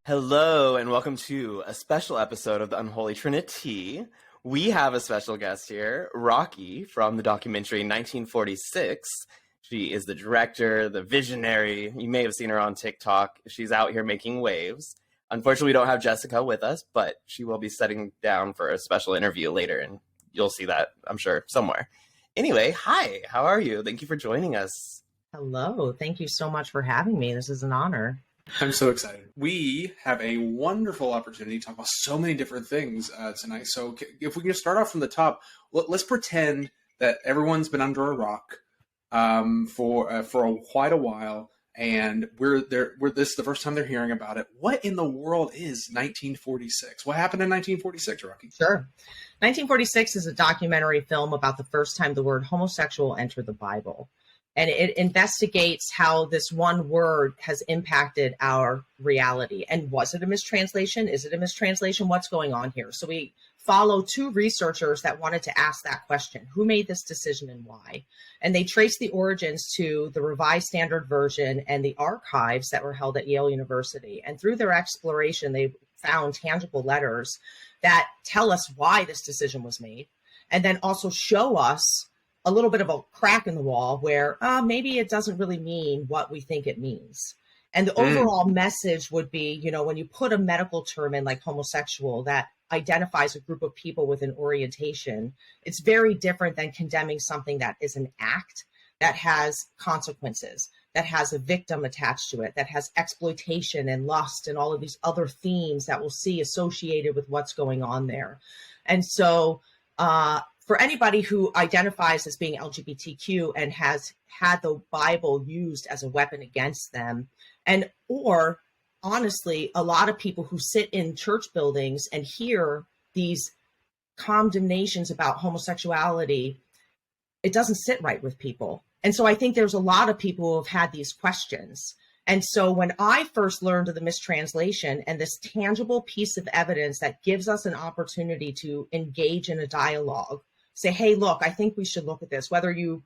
Hello, and welcome to a special episode of the Unholy Trini-Tea. We have a special guest here, Rocky, from the documentary 1946. She is the director, the visionary. You may have seen her on TikTok. She's out here making waves. Unfortunately, we don't have Jesseca with us, but she will be sitting down for a special interview later, and you'll see that, I'm sure, somewhere. Anyway, hi, how are you? Thank you for joining us. Hello, thank you so much for having me. This is an honor. I'm so excited. We have a wonderful opportunity to talk about so many different things tonight. So if we can start off from the top, let's pretend that everyone's been under a rock for quite a while, and this is the first time they're hearing about it. What in the world is 1946? What happened in 1946, Rocky? Sure. 1946 is a documentary film about the first time the word homosexual entered the Bible. And it investigates how this one word has impacted our reality. And was it a mistranslation? Is it a mistranslation? What's going on here? So we follow two researchers that wanted to ask that question. Who made this decision and why? And they traced the origins to the Revised Standard Version and the archives that were held at Yale University. And through their exploration, they found tangible letters that tell us why this decision was made, and then also show us a little bit of a crack in the wall where maybe it doesn't really mean what we think it means. And the overall message would be, when you put a medical term in like homosexual that identifies a group of people with an orientation, it's very different than condemning something that is an act that has consequences, that has a victim attached to it, that has exploitation and lust and all of these other themes that we'll see associated with what's going on there. And so, for anybody who identifies as being LGBTQ and has had the Bible used as a weapon against them, or honestly, a lot of people who sit in church buildings and hear these condemnations about homosexuality, it doesn't sit right with people. And so I think there's a lot of people who have had these questions. And so when I first learned of the mistranslation and this tangible piece of evidence that gives us an opportunity to engage in a dialogue, say, hey, look, I think we should look at this, whether you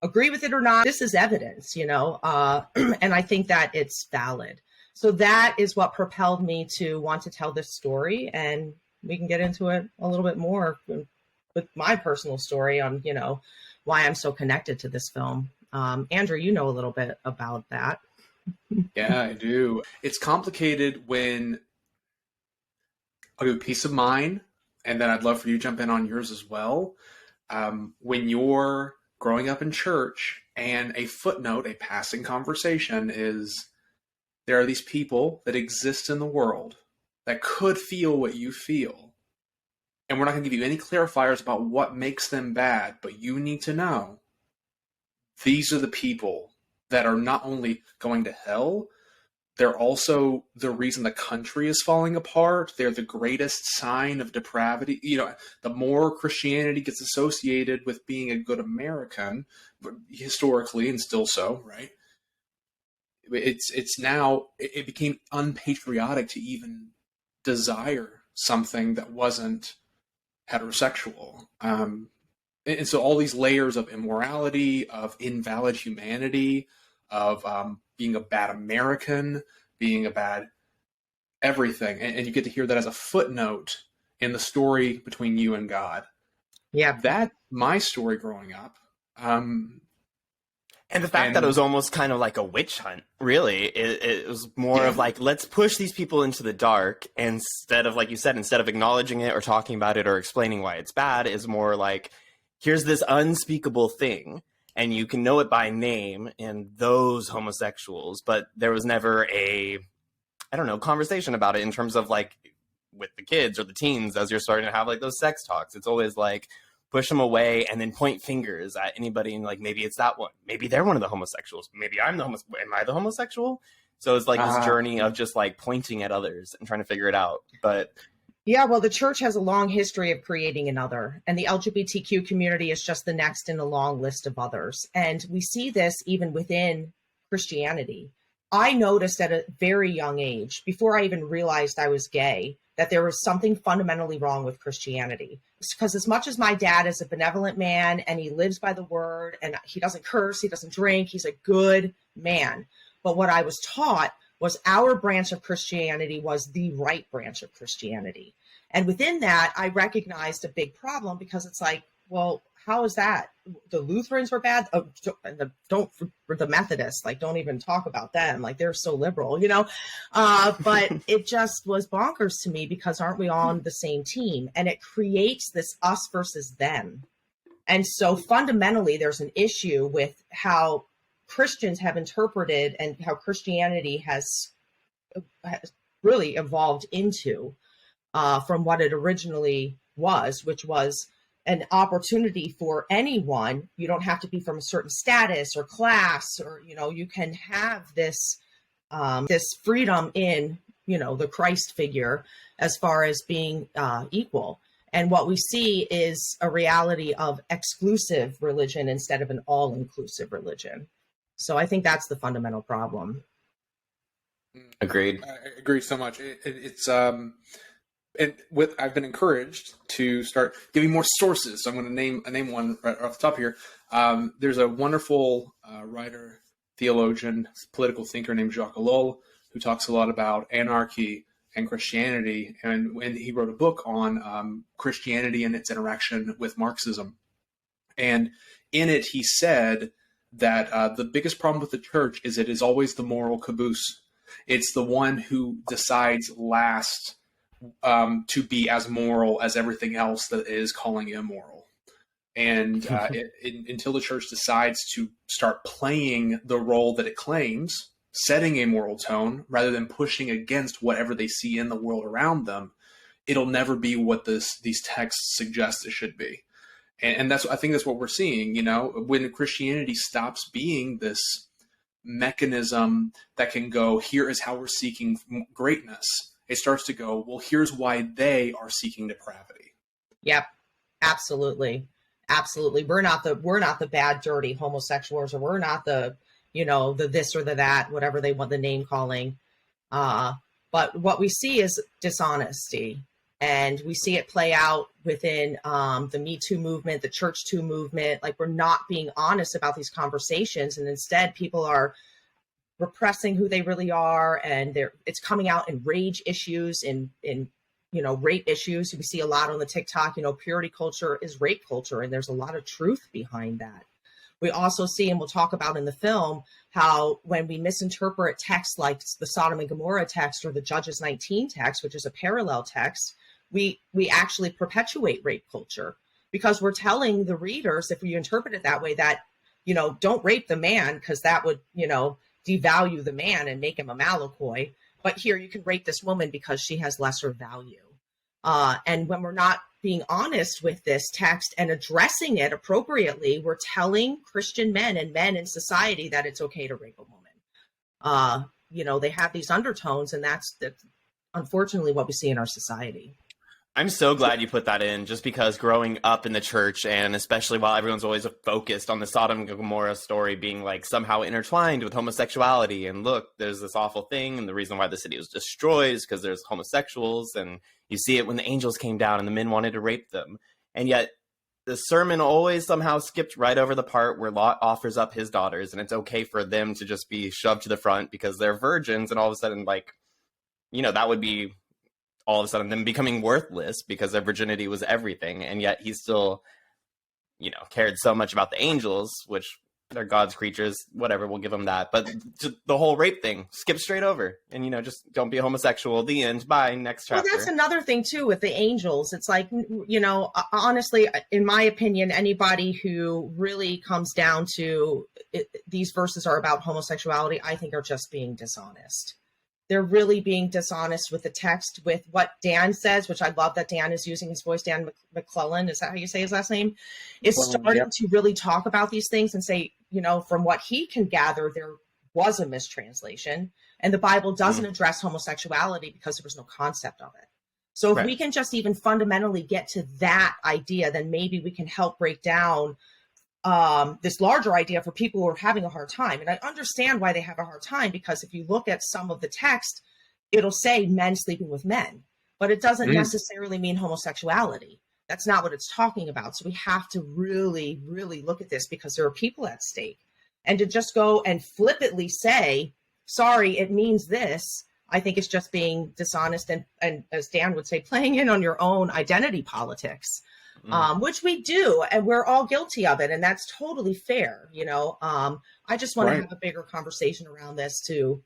agree with it or not, this is evidence, and I think that it's valid. So that is what propelled me to want to tell this story. And we can get into it a little bit more with my personal story on, why I'm so connected to this film. Andrew, you know a little bit about that. Yeah, I do. It's complicated when I'll give a piece of mine, and then I'd love for you to jump in on yours as well. When you're growing up in church and a footnote, a passing conversation is, there are these people that exist in the world that could feel what you feel. And we're not going to give you any clarifiers about what makes them bad, but you need to know these are the people that are not only going to hell, they're also the reason the country is falling apart. They're the greatest sign of depravity. The more Christianity gets associated with being a good American, historically and still so, right? It's now, it became unpatriotic to even desire something that wasn't heterosexual. And so all these layers of immorality, of invalid humanity, of being a bad American, being a bad everything. And you get to hear that as a footnote in the story between you and God. Yeah. That's my story growing up. And the fact that it was almost kind of like a witch hunt, really. It was more of like, let's push these people into the dark instead of, like you said, instead of acknowledging it or talking about it or explaining why it's bad, is more like, here's this unspeakable thing, and you can know it by name in those homosexuals, but there was never a, conversation about it in terms of like with the kids or the teens as you're starting to have like those sex talks. It's always like push them away and then point fingers at anybody and like, maybe it's that one. Maybe they're one of the homosexuals. Maybe am I the homosexual? So it's like this journey of just like pointing at others and trying to figure it out. But yeah, well, the church has a long history of creating another, and the LGBTQ community is just the next in a long list of others. And we see this even within Christianity. I noticed at a very young age, before I even realized I was gay, that there was something fundamentally wrong with Christianity. Because as much as my dad is a benevolent man and he lives by the word and he doesn't curse, he doesn't drink, he's a good man. But what I was taught was our branch of Christianity was the right branch of Christianity. And within that, I recognized a big problem, because it's like, well, how is that? The Lutherans were bad. Oh, the Methodists, like, don't even talk about them. Like, they're so liberal, you know? But it just was bonkers to me, because aren't we all on the same team? And it creates this us versus them. And so fundamentally, there's an issue with how Christians have interpreted and how Christianity has really evolved into from what it originally was, which was an opportunity for anyone. You don't have to be from a certain status or class, or, you know, you can have this this freedom in, you know, the Christ figure, as far as being equal. And what we see is a reality of exclusive religion instead of an all-inclusive religion. So I think that's the fundamental problem. Agreed. I agree so much. I've been encouraged to start giving more sources. So I'm going to name one right off the top here. There's a wonderful writer, theologian, political thinker named Jacques Ellul, who talks a lot about anarchy and Christianity. And when he wrote a book on Christianity and its interaction with Marxism. And in it, he said that the biggest problem with the church is it is always the moral caboose. It's the one who decides last to be as moral as everything else that is calling immoral. And until the church decides to start playing the role that it claims, setting a moral tone rather than pushing against whatever they see in the world around them, it'll never be what these texts suggest it should be. And I think that's what we're seeing. You know, when Christianity stops being this mechanism that can go, here is how we're seeking greatness, it starts to go, well, here's why they are seeking depravity. Yep, absolutely. Absolutely. We're not the bad, dirty homosexuals, or we're not the, you know, the this or the that, whatever they want the name calling. But what we see is dishonesty, and we see it play out within the Me Too movement, the Church Too movement. Like, we're not being honest about these conversations, and instead people are repressing who they really are, and it's coming out in rage issues, in you know, rape issues. We see a lot on the TikTok, you know, purity culture is rape culture, and there's a lot of truth behind that. We also see, and we'll talk about in the film, how when we misinterpret texts like the Sodom and Gomorrah text or the Judges 19 text, which is a parallel text, we actually perpetuate rape culture, because we're telling the readers, if we interpret it that way, that, you know, don't rape the man, because that would, you know, devalue the man and make him a Malakoi. But here you can rape this woman because she has lesser value. And when we're not being honest with this text and addressing it appropriately, we're telling Christian men and men in society that it's okay to rape a woman. You know, they have these undertones, and that's unfortunately what we see in our society. I'm so glad you put that in, just because growing up in the church, and especially while everyone's always focused on the Sodom and Gomorrah story being like somehow intertwined with homosexuality, and look, there's this awful thing, and the reason why the city was destroyed is because there's homosexuals, and you see it when the angels came down and the men wanted to rape them. And yet the sermon always somehow skipped right over the part where Lot offers up his daughters, and it's okay for them to just be shoved to the front because they're virgins, and all of a sudden, like, you know, that would be all of a sudden them becoming worthless because their virginity was everything. And yet he still, you know, cared so much about the angels, which they're God's creatures, whatever, we'll give them that. But the whole rape thing, skip straight over. And, you know, just don't be a homosexual, the end, bye, next chapter. Well, that's another thing, too, with the angels. It's like, you know, honestly, in my opinion, anybody who really comes down to these verses are about homosexuality, I think are just being dishonest. They're really being dishonest with the text, with what Dan says, which I love that Dan is using his voice. Dan McClellan, is that how you say his last name? Is starting to really talk about these things and say, you know, from what he can gather, there was a mistranslation, and the Bible doesn't address homosexuality because there was no concept of it. So if we can just even fundamentally get to that idea, then maybe we can help break down this larger idea for people who are having a hard time. And I understand why they have a hard time, because if you look at some of the text, it'll say men sleeping with men, but it doesn't necessarily mean homosexuality. That's not what it's talking about. So we have to really, really look at this, because there are people at stake. And to just go and flippantly say sorry, it means this, I think it's just being dishonest and as Dan would say, playing in on your own identity politics, which we do, and we're all guilty of it, and that's totally fair. I just want to have a bigger conversation around this to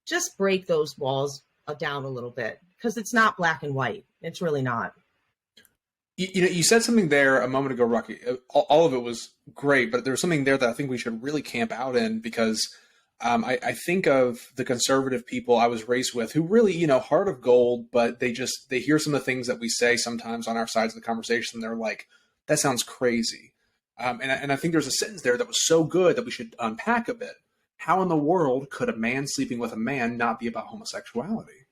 just break those walls down a little bit, because it's not black and white. It's really not. You said something there a moment ago, Rocky. All of it was great, but there's something there that I think we should really camp out in, because I think of the conservative people I was raised with who really, heart of gold, but they hear some of the things that we say sometimes on our sides of the conversation. They're like, that sounds crazy. And I think there's a sentence there that was so good that we should unpack a bit. How in the world could a man sleeping with a man not be about homosexuality?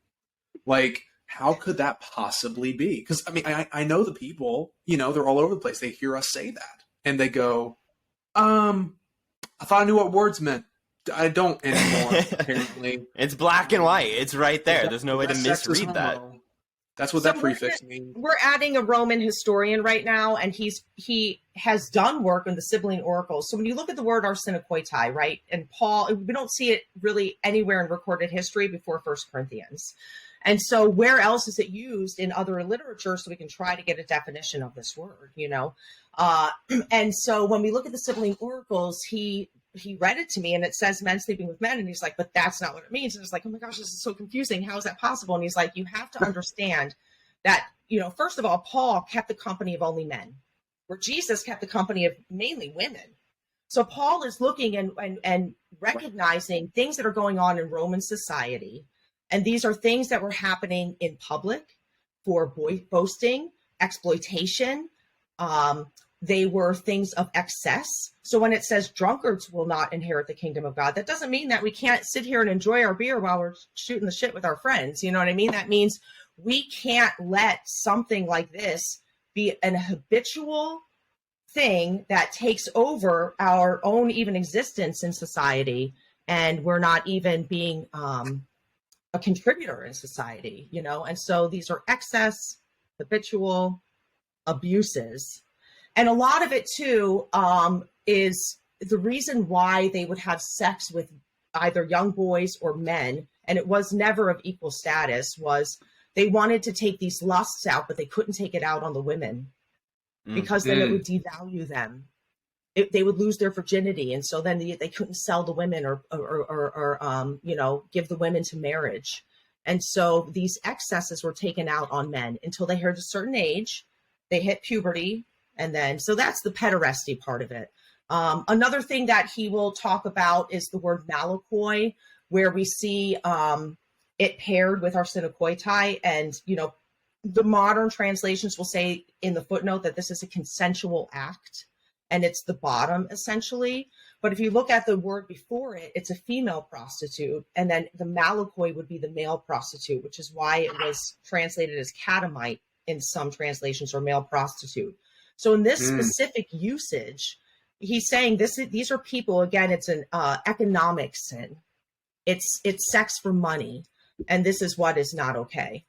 Like, how could that possibly be? Because, I know the people, they're all over the place. They hear us say that. And they go, I thought I knew what words meant. I don't anymore, apparently. It's black and white. It's right there. There's no way to misread that. That's what that prefix means. We're adding a Roman historian right now, and he has done work in the sibling oracles. So when you look at the word arsenokoitai, right, and Paul, we don't see it really anywhere in recorded history before 1 Corinthians. And so where else is it used in other literature, so we can try to get a definition of this word, And so when we look at the sibling oracles, he read it to me, and it says men sleeping with men. And he's like, but that's not what it means. And it's like, oh my gosh, this is so confusing. How is that possible? And he's like, you have to understand that, first of all, Paul kept the company of only men, where Jesus kept the company of mainly women. So Paul is looking and recognizing things that are going on in Roman society. And these are things that were happening in public for boasting, exploitation. They were things of excess. So when it says drunkards will not inherit the kingdom of God, that doesn't mean that we can't sit here and enjoy our beer while we're shooting the shit with our friends. You know what I mean? That means we can't let something like this be an habitual thing that takes over our own even existence in society. And we're not even being a contributor in society, And so these are excess, habitual abuses. And a lot of it, too, is the reason why they would have sex with either young boys or men, and it was never of equal status, was they wanted to take these lusts out, but they couldn't take it out on the women because then it would devalue them. They would lose their virginity, and so then they couldn't sell the women or give the women to marriage. And so these excesses were taken out on men until they hit a certain age, they hit puberty. And then, so that's the pederasty part of it. Another thing that he will talk about is the word malakoi, where we see it paired with arsenokoitai. And, the modern translations will say in the footnote that this is a consensual act, and it's the bottom, essentially. But if you look at the word before it, it's a female prostitute. And then the malakoi would be the male prostitute, which is why it was translated as catamite in some translations, or male prostitute. So in this specific usage, he's saying these are people, again, it's an economic sin. It's sex for money. And this is what is not okay.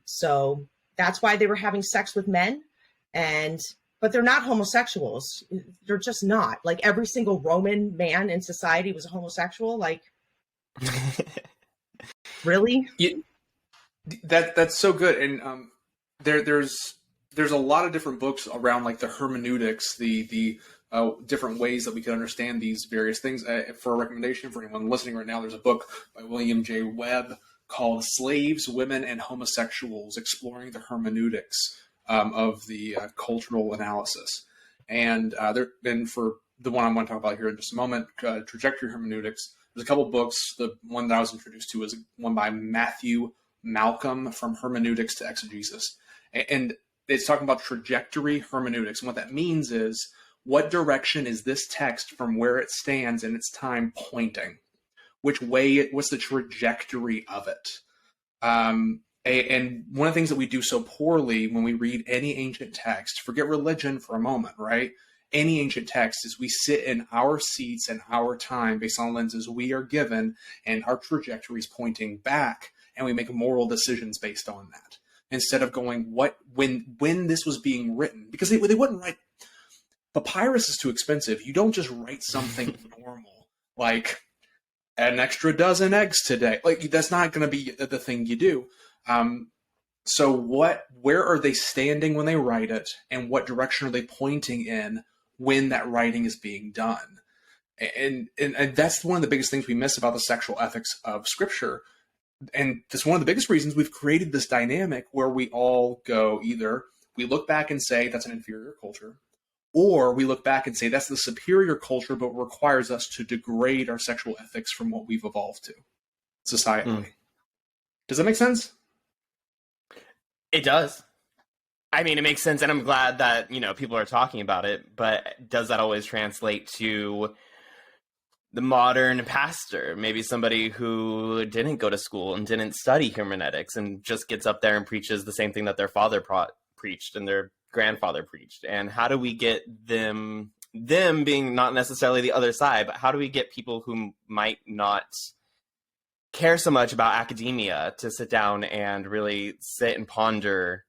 So that's why they were having sex with men. But they're not homosexuals. They're just not. Like, every single Roman man in society was a homosexual. Like, really? Yeah, that's so good. And there's a lot of different books around, like, the hermeneutics, the different ways that we can understand these various things. For a recommendation for anyone listening right now, there's a book by William J. Webb called Slaves, Women, and Homosexuals, Exploring the Hermeneutics of the Cultural Analysis. And for the one I'm going to talk about here in just a moment, Trajectory Hermeneutics, there's a couple books. The one that I was introduced to is one by Matthew Malcolm, From Hermeneutics to Exegesis. And it's talking about trajectory hermeneutics. And what that means is, what direction is this text from where it stands in its time pointing? What's the trajectory of it? And one of the things that we do so poorly when we read any ancient text, forget religion for a moment, right? Any ancient text, is we sit in our seats and our time based on lenses we are given, and our trajectory is pointing back, and we make moral decisions based on that, instead of going, when this was being written, because they wouldn't write. Papyrus is too expensive. You don't just write something normal, like an extra dozen eggs today. Like, that's not going to be the thing you do. So where are they standing when they write it, and what direction are they pointing in when that writing is being done? And that's one of the biggest things we miss about the sexual ethics of Scripture. And that's one of the biggest reasons we've created this dynamic where we all go, either we look back and say that's an inferior culture, or we look back and say that's the superior culture, but requires us to degrade our sexual ethics from what we've evolved to societally. Does that make sense? It does. I mean, it makes sense, and I'm glad that, people are talking about it, but does that always translate to the modern pastor? Maybe somebody who didn't go to school and didn't study hermeneutics and just gets up there and preaches the same thing that their father preached and their grandfather preached. And how do we get them being not necessarily the other side, but how do we get people who might not care so much about academia to sit down and really sit and ponder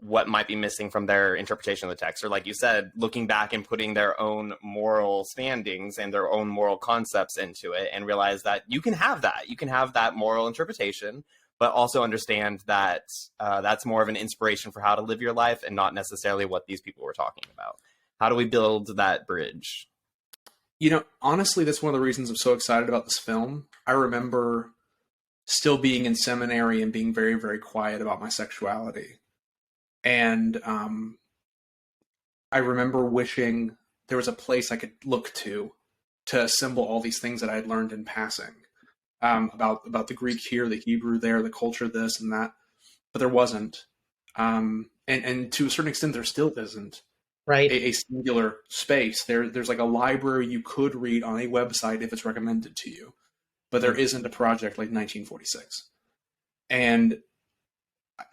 what might be missing from their interpretation of the text? Or, like you said, looking back and putting their own moral standings and their own moral concepts into it, and realize that you can have that moral interpretation, but also understand that that's more of an inspiration for how to live your life and not necessarily what these people were talking about. How do we build that bridge? Honestly, that's one of the reasons I'm so excited about this film. I remember still being in seminary and being very, very quiet about my sexuality. And I remember wishing there was a place I could look to assemble all these things that I had learned in passing, about the Greek here, the Hebrew there, the culture this and that. But there wasn't. And to a certain extent, there still isn't. Right. A singular space. There's like a library you could read on a website if it's recommended to you. But there isn't a project like 1946. And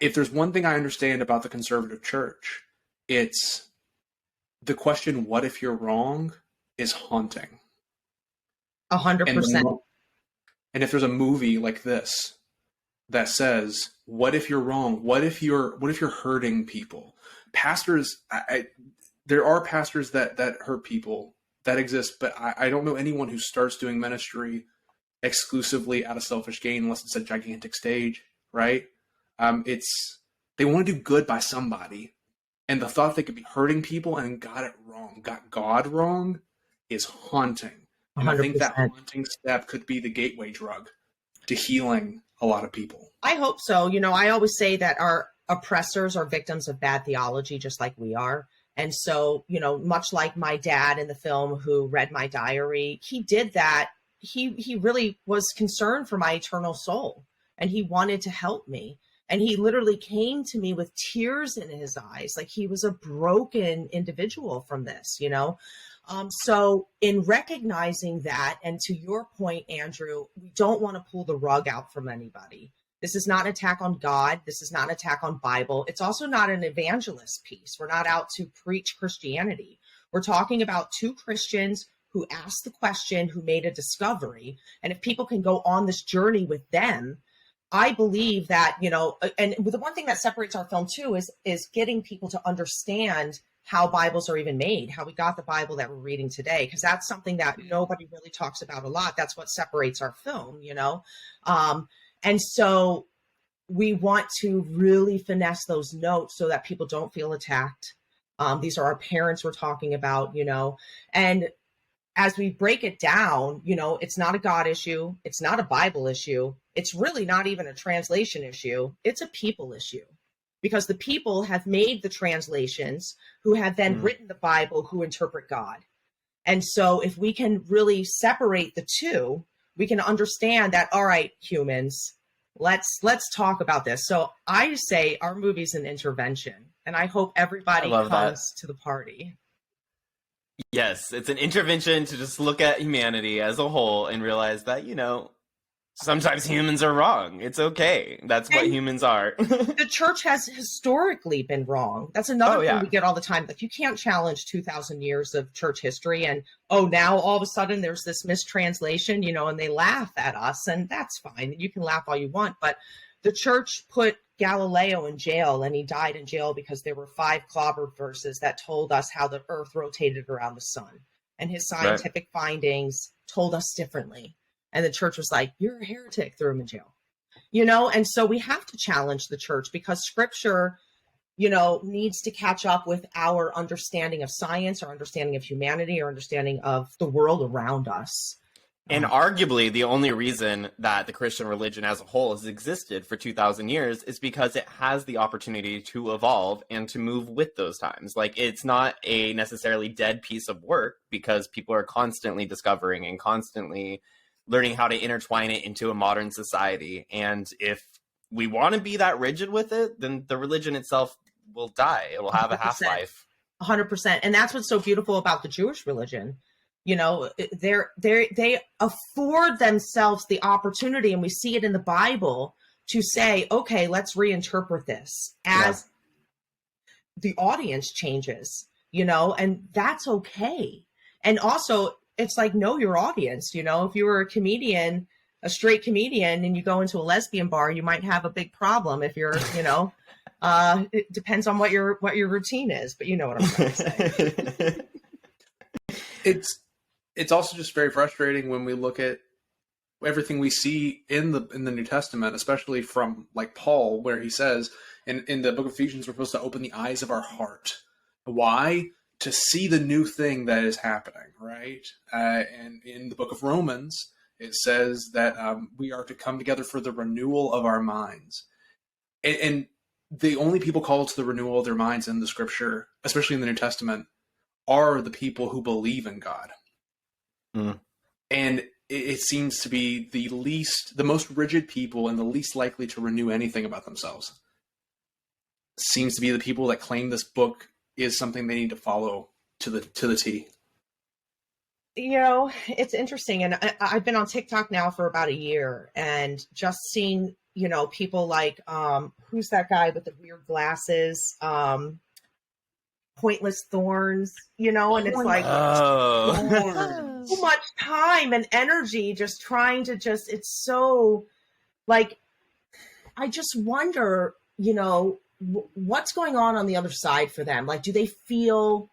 if there's one thing I understand about the conservative church, it's the question, what if you're wrong, is haunting. 100%. And if there's a movie like this that says, what if you're wrong? What if you're hurting people? Pastors, there are pastors that hurt people, that exist, but I don't know anyone who starts doing ministry exclusively out of selfish gain, unless it's a gigantic stage, right? They want to do good by somebody, and the thought they could be hurting people and got God wrong is haunting. And 100%. I think that haunting step could be the gateway drug to healing a lot of people. I hope so. I always say that our oppressors are victims of bad theology, just like we are. And so, much like my dad in the film who read my diary, he did that. He really was concerned for my eternal soul, and he wanted to help me. And he literally came to me with tears in his eyes, like he was a broken individual from this, So in recognizing that, and to your point, Andrew, we don't want to pull the rug out from anybody. This is not an attack on God. This is not an attack on Bible. It's also not an evangelist piece. We're not out to preach Christianity. We're talking about two Christians who asked the question, who made a discovery. And if people can go on this journey with them, I believe that, and the one thing that separates our film too is getting people to understand how Bibles are even made, how we got the Bible that we're reading today, because that's something that nobody really talks about a lot. That's what separates our film, And so we want to really finesse those notes so that people don't feel attacked. These are our parents we're talking about, and as we break it down, it's not a God issue. It's not a Bible issue. It's really not even a translation issue. It's a people issue, because the people have made the translations who have then written the Bible, who interpret God. And so if we can really separate the two, we can understand that, all right, humans, let's talk about this. So I say our movie's an intervention, and I hope everybody comes to the party. Yes, it's an intervention to just look at humanity as a whole and realize that, sometimes humans are wrong. It's okay. That's what humans are. The church has historically been wrong. That's another thing we get all the time. Like, you can't challenge 2,000 years of church history and, now all of a sudden there's this mistranslation, and they laugh at us, and that's fine. You can laugh all you want. But the church put Galileo in jail, and he died in jail because there were 5 clobbered verses that told us how the earth rotated around the sun. And his scientific findings told us differently. And the church was like, you're a heretic, threw him in jail. You know, and so we have to challenge the church because scripture, you know, needs to catch up with our understanding of science, our understanding of humanity, our understanding of the world around us. And arguably, the only reason that the Christian religion as a whole has existed for 2,000 years is because it has the opportunity to evolve and to move with those times. Like, it's not a necessarily dead piece of work because people are constantly discovering and constantly learning how to intertwine it into a modern society. And if we want to be that rigid with it, then the religion itself will die. It will have 100%. A half-life. 100%. And that's what's so beautiful about the Jewish religion. You know, they afford themselves the opportunity, and we see it in the Bible, to say, okay, let's reinterpret this as the audience changes, you know, and that's okay. And also, it's like, know your audience. You know, if you were a comedian, a straight comedian, and you go into a lesbian bar, you might have a big problem if you're, you know, it depends on what your routine is, but you know what I'm trying to say. It's also just very frustrating when we look at everything we see in the New Testament, especially from like Paul, where he says in the book of Ephesians, we're supposed to open the eyes of our heart. Why? To see the new thing that is happening, right? And in the book of Romans, it says that we are to come together for the renewal of our minds. And the only people called to the renewal of their minds in the scripture, especially in the New Testament, are the people who believe in God. And it seems to be the most rigid people and the least likely to renew anything about themselves. Seems to be the people that claim this book is something they need to follow to the T. You know, it's interesting. And I've been on TikTok now for about a year, and just seeing, you know, people like, who's that guy with the weird glasses? Pointless Thorns, you know, and it's like so much time and energy just trying to it's so like, I just wonder, you know, what's going on the other side for them? Like, do they feel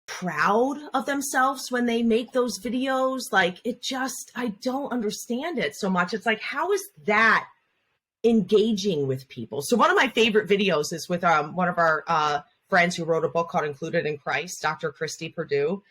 proud of themselves when they make those videos? Like, I don't understand it so much. It's like, how is that engaging with people? So one of my favorite videos is with one of our friends who wrote a book called Included in Christ, Dr. Christy Purdue.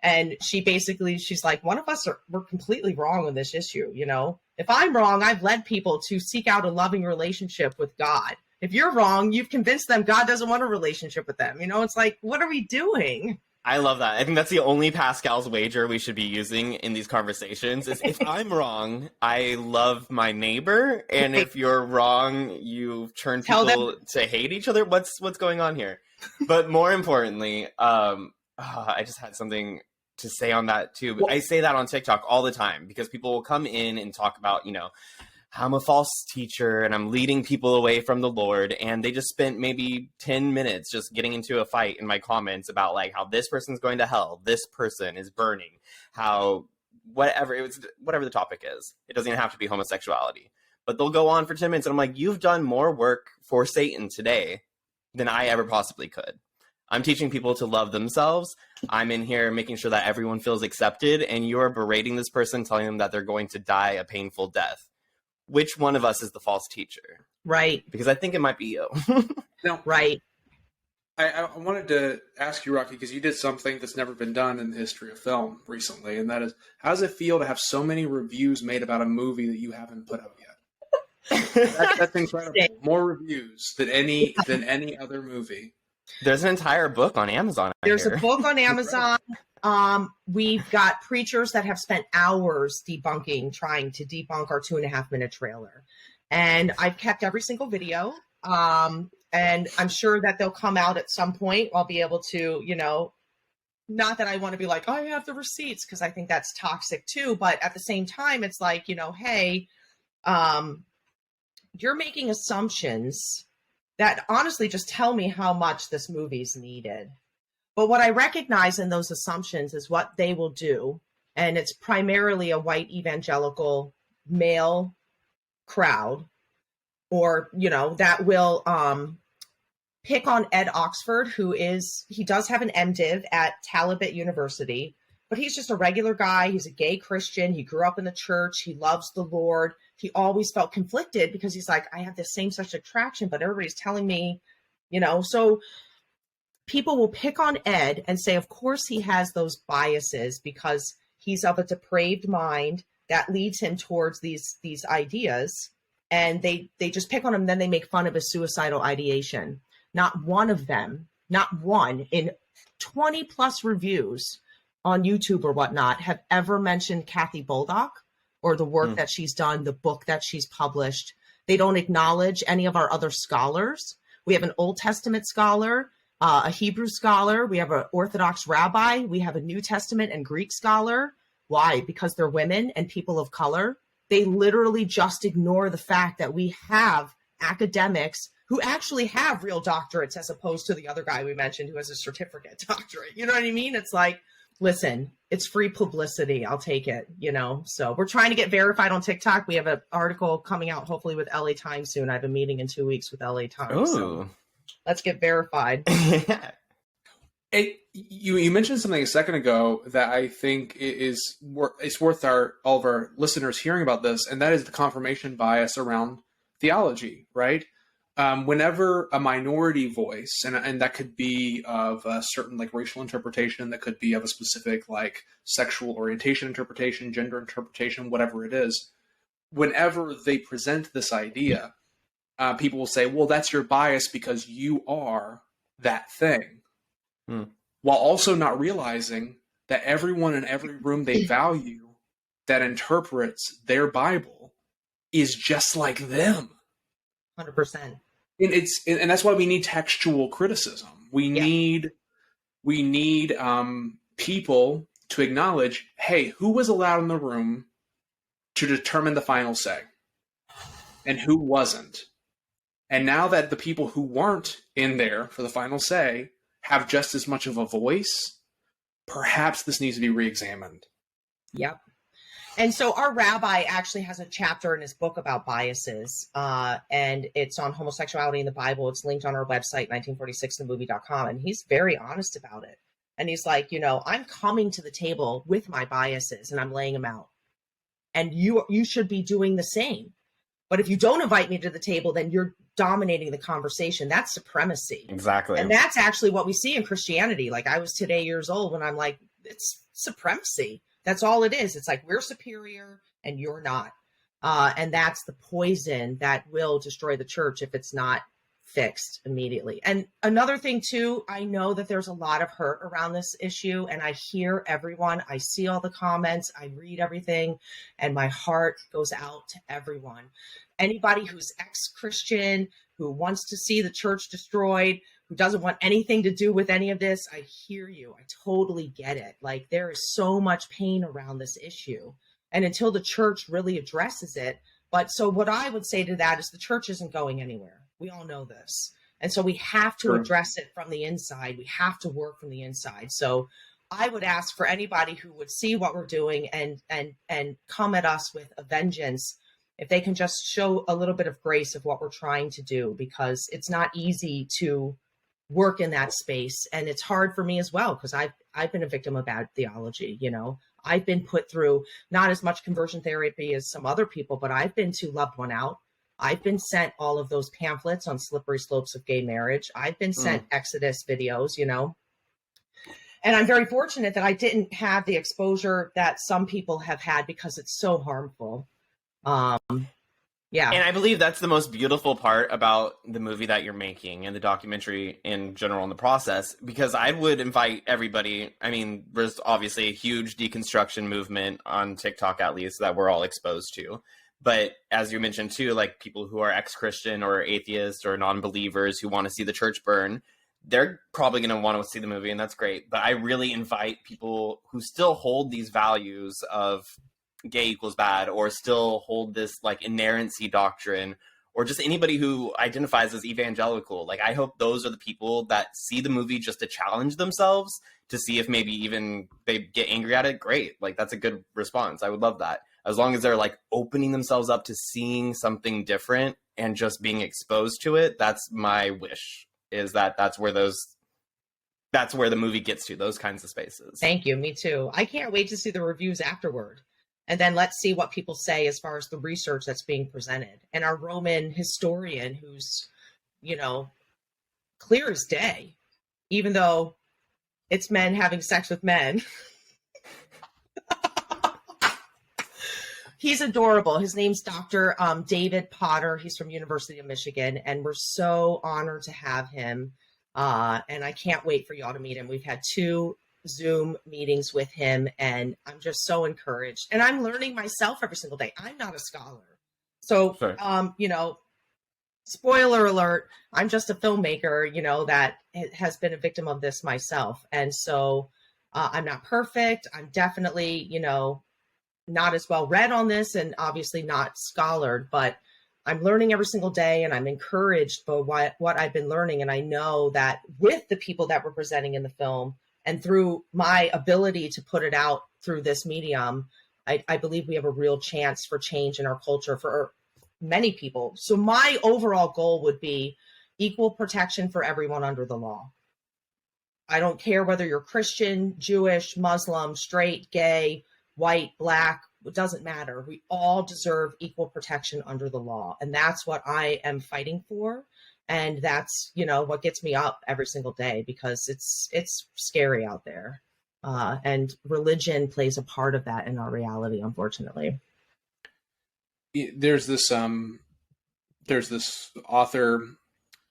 And she's like, one of us we're completely wrong on this issue. You know, if I'm wrong, I've led people to seek out a loving relationship with God. If you're wrong, you've convinced them God doesn't want a relationship with them. You know, it's like, what are we doing? I love that. I think that's the only Pascal's wager we should be using in these conversations is if I'm wrong, I love my neighbor. And if you're wrong, you turn people to hate each other. What's going on here? But more importantly, I just had something to say on that too. But I say that on TikTok all the time because people will come in and talk about, you know, I'm a false teacher and I'm leading people away from the Lord. And they just spent maybe 10 minutes just getting into a fight in my comments about like how this person's going to hell, this person is burning, how whatever the topic is. It doesn't even have to be homosexuality. But they'll go on for 10 minutes and I'm like, you've done more work for Satan today than I ever possibly could. I'm teaching people to love themselves. I'm in here making sure that everyone feels accepted, and you're berating this person, telling them that they're going to die a painful death. Which one of us is the false teacher? Right. Because I think it might be you. No. Right. I wanted to ask you, Rocky, because you did something that's never been done in the history of film recently, and that is, how does it feel to have so many reviews made about a movie that you haven't put out yet? That's incredible. More reviews than any other movie. There's an entire book on Amazon. There's a book on Amazon. We've got preachers that have spent hours trying to debunk our 2.5-minute trailer. And I've kept every single video. And I'm sure that they'll come out at some point. I'll be able to, you know, not that I want to be like, I have the receipts, because I think that's toxic too. But at the same time, it's like, you know, hey, you're making assumptions that honestly just tell me how much this movie's needed. But what I recognize in those assumptions is what they will do. And it's primarily a white evangelical male crowd, or, you know, that will pick on Ed Oxford, he does have an MDiv at Talibat University. but he's just a regular guy. He's a gay Christian. He grew up in the church. He loves the Lord. He always felt conflicted because he's like, I have this same-sex attraction, but everybody's telling me, so people will pick on Ed and say, of course he has those biases because he's of a depraved mind that leads him towards these ideas. And they just pick on him. Then they make fun of his suicidal ideation. Not one of them, not one in 20 plus reviews on YouTube or whatnot have ever mentioned Kathy Boldock or the work that she's done, the book that she's published. They don't acknowledge any of our other scholars. We have an Old Testament scholar, a Hebrew scholar. We have an Orthodox rabbi. We have a New Testament and Greek scholar. Why? Because they're women and people of color. They literally just ignore the fact that we have academics who actually have real doctorates as opposed to the other guy we mentioned who has a certificate doctorate. You know what I mean? It's like, listen, it's free publicity. I'll take it, So we're trying to get verified on TikTok. We have an article coming out hopefully with LA Times soon. I have a meeting in 2 weeks with LA Times. So let's get verified. You mentioned something a second ago that I think it's worth all of our listeners hearing about this, and that is the confirmation bias around theology, right? Whenever a minority voice, and that could be of a certain racial interpretation, that could be of a specific sexual orientation interpretation, gender interpretation, whatever it is, whenever they present this idea, people will say, well, that's your bias because you are that thing. While also not realizing that everyone in every room they value that interprets their Bible is just like them. 100%. And that's why we need textual criticism. We need people to acknowledge, hey, who was allowed in the room to determine the final say, and who wasn't. And now that the people who weren't in there for the final say have just as much of a voice, perhaps this needs to be re-examined. Yep. And so our rabbi actually has a chapter in his book about biases, and it's on homosexuality in the Bible. It's linked on our website, 1946themovie.com, and he's very honest about it. And he's like, I'm coming to the table with my biases, and I'm laying them out. And you should be doing the same. But if you don't invite me to the table, then you're dominating the conversation. That's supremacy. Exactly. And that's actually what we see in Christianity. I was today years old when I'm like, it's supremacy. That's all it is. It's like, we're superior and you're not. And that's the poison that will destroy the church if it's not fixed immediately. And another thing too, I know that there's a lot of hurt around this issue, and I hear everyone, I see all the comments, I read everything, and my heart goes out to everyone. Anybody who's ex-Christian, who wants to see the church destroyed, who doesn't want anything to do with any of this, I hear you. I totally get it. There is so much pain around this issue. And until the church really addresses it, so what I would say to that is the church isn't going anywhere. We all know this. And so we have to address it from the inside. We have to work from the inside. So I would ask for anybody who would see what we're doing and come at us with a vengeance, if they can just show a little bit of grace of what we're trying to do, because it's not easy to work in that space. And it's hard for me as well, because I've been a victim of bad theology. I've been put through not as much conversion therapy as some other people, but I've been to Loved One Out. I've been sent all of those pamphlets on slippery slopes of gay marriage. I've been sent Exodus videos, and I'm very fortunate that I didn't have the exposure that some people have had, because it's so harmful. Yeah. And I believe that's the most beautiful part about the movie that you're making and the documentary in general in the process, because I would invite everybody. I mean, there's obviously a huge deconstruction movement on TikTok, at least, that we're all exposed to. But as you mentioned too, people who are ex-Christian or atheists or non-believers who want to see the church burn, they're probably going to want to see the movie, and that's great. But I really invite people who still hold these values of gay equals bad, or still hold this inerrancy doctrine, or just anybody who identifies as evangelical. I hope those are the people that see the movie just to challenge themselves, to see if maybe even they get angry at it. Great. That's a good response. I would love that. As long as they're opening themselves up to seeing something different and just being exposed to it. That's my wish, is that's where those that's where the movie gets to, those kinds of spaces. Thank you. Me too. I can't wait to see the reviews afterward. And then let's see what people say as far as the research that's being presented. And our Roman historian, who's, clear as day, even though it's men having sex with men. He's adorable. His name's Dr. David Potter. He's from University of Michigan, and we're so honored to have him. And I can't wait for y'all to meet him. We've had 2 Zoom meetings with him, and I'm just so encouraged. And I'm learning myself every single day. I'm not a scholar. So, Sure. Spoiler alert, I'm just a filmmaker, that has been a victim of this myself. And so I'm not perfect. I'm definitely, not as well read on this and obviously not scholared, but I'm learning every single day, and I'm encouraged by what I've been learning. And I know that with the people that we're presenting in the film and through my ability to put it out through this medium, I believe we have a real chance for change in our culture for many people. So my overall goal would be equal protection for everyone under the law. I don't care whether you're Christian, Jewish, Muslim, straight, gay, white, black, it doesn't matter. We all deserve equal protection under the law. And that's what I am fighting for. And that's, what gets me up every single day, because it's scary out there. And religion plays a part of that in our reality, unfortunately. There's this author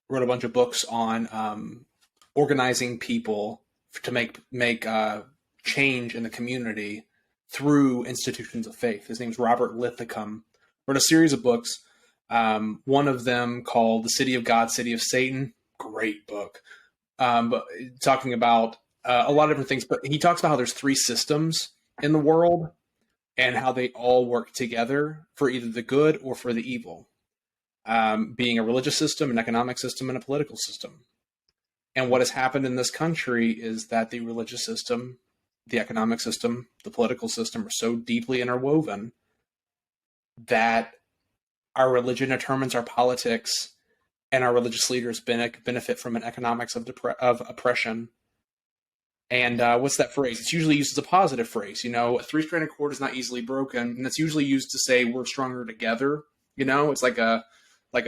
wrote a bunch of books on organizing people to make change in the community through institutions of faith. His name's Robert Lithicum. Wrote a series of books. One of them called The City of God, City of Satan. Great book. But talking about a lot of different things, but he talks about how there's 3 systems in the world and how they all work together for either the good or for the evil, being a religious system, an economic system, and a political system. And what has happened in this country is that the religious system, the economic system, the political system are so deeply interwoven that our religion determines our politics, and our religious leaders benefit from an economics of oppression. And what's that phrase? It's usually used as a positive phrase. A 3-stranded cord is not easily broken, and it's usually used to say we're stronger together. It's like a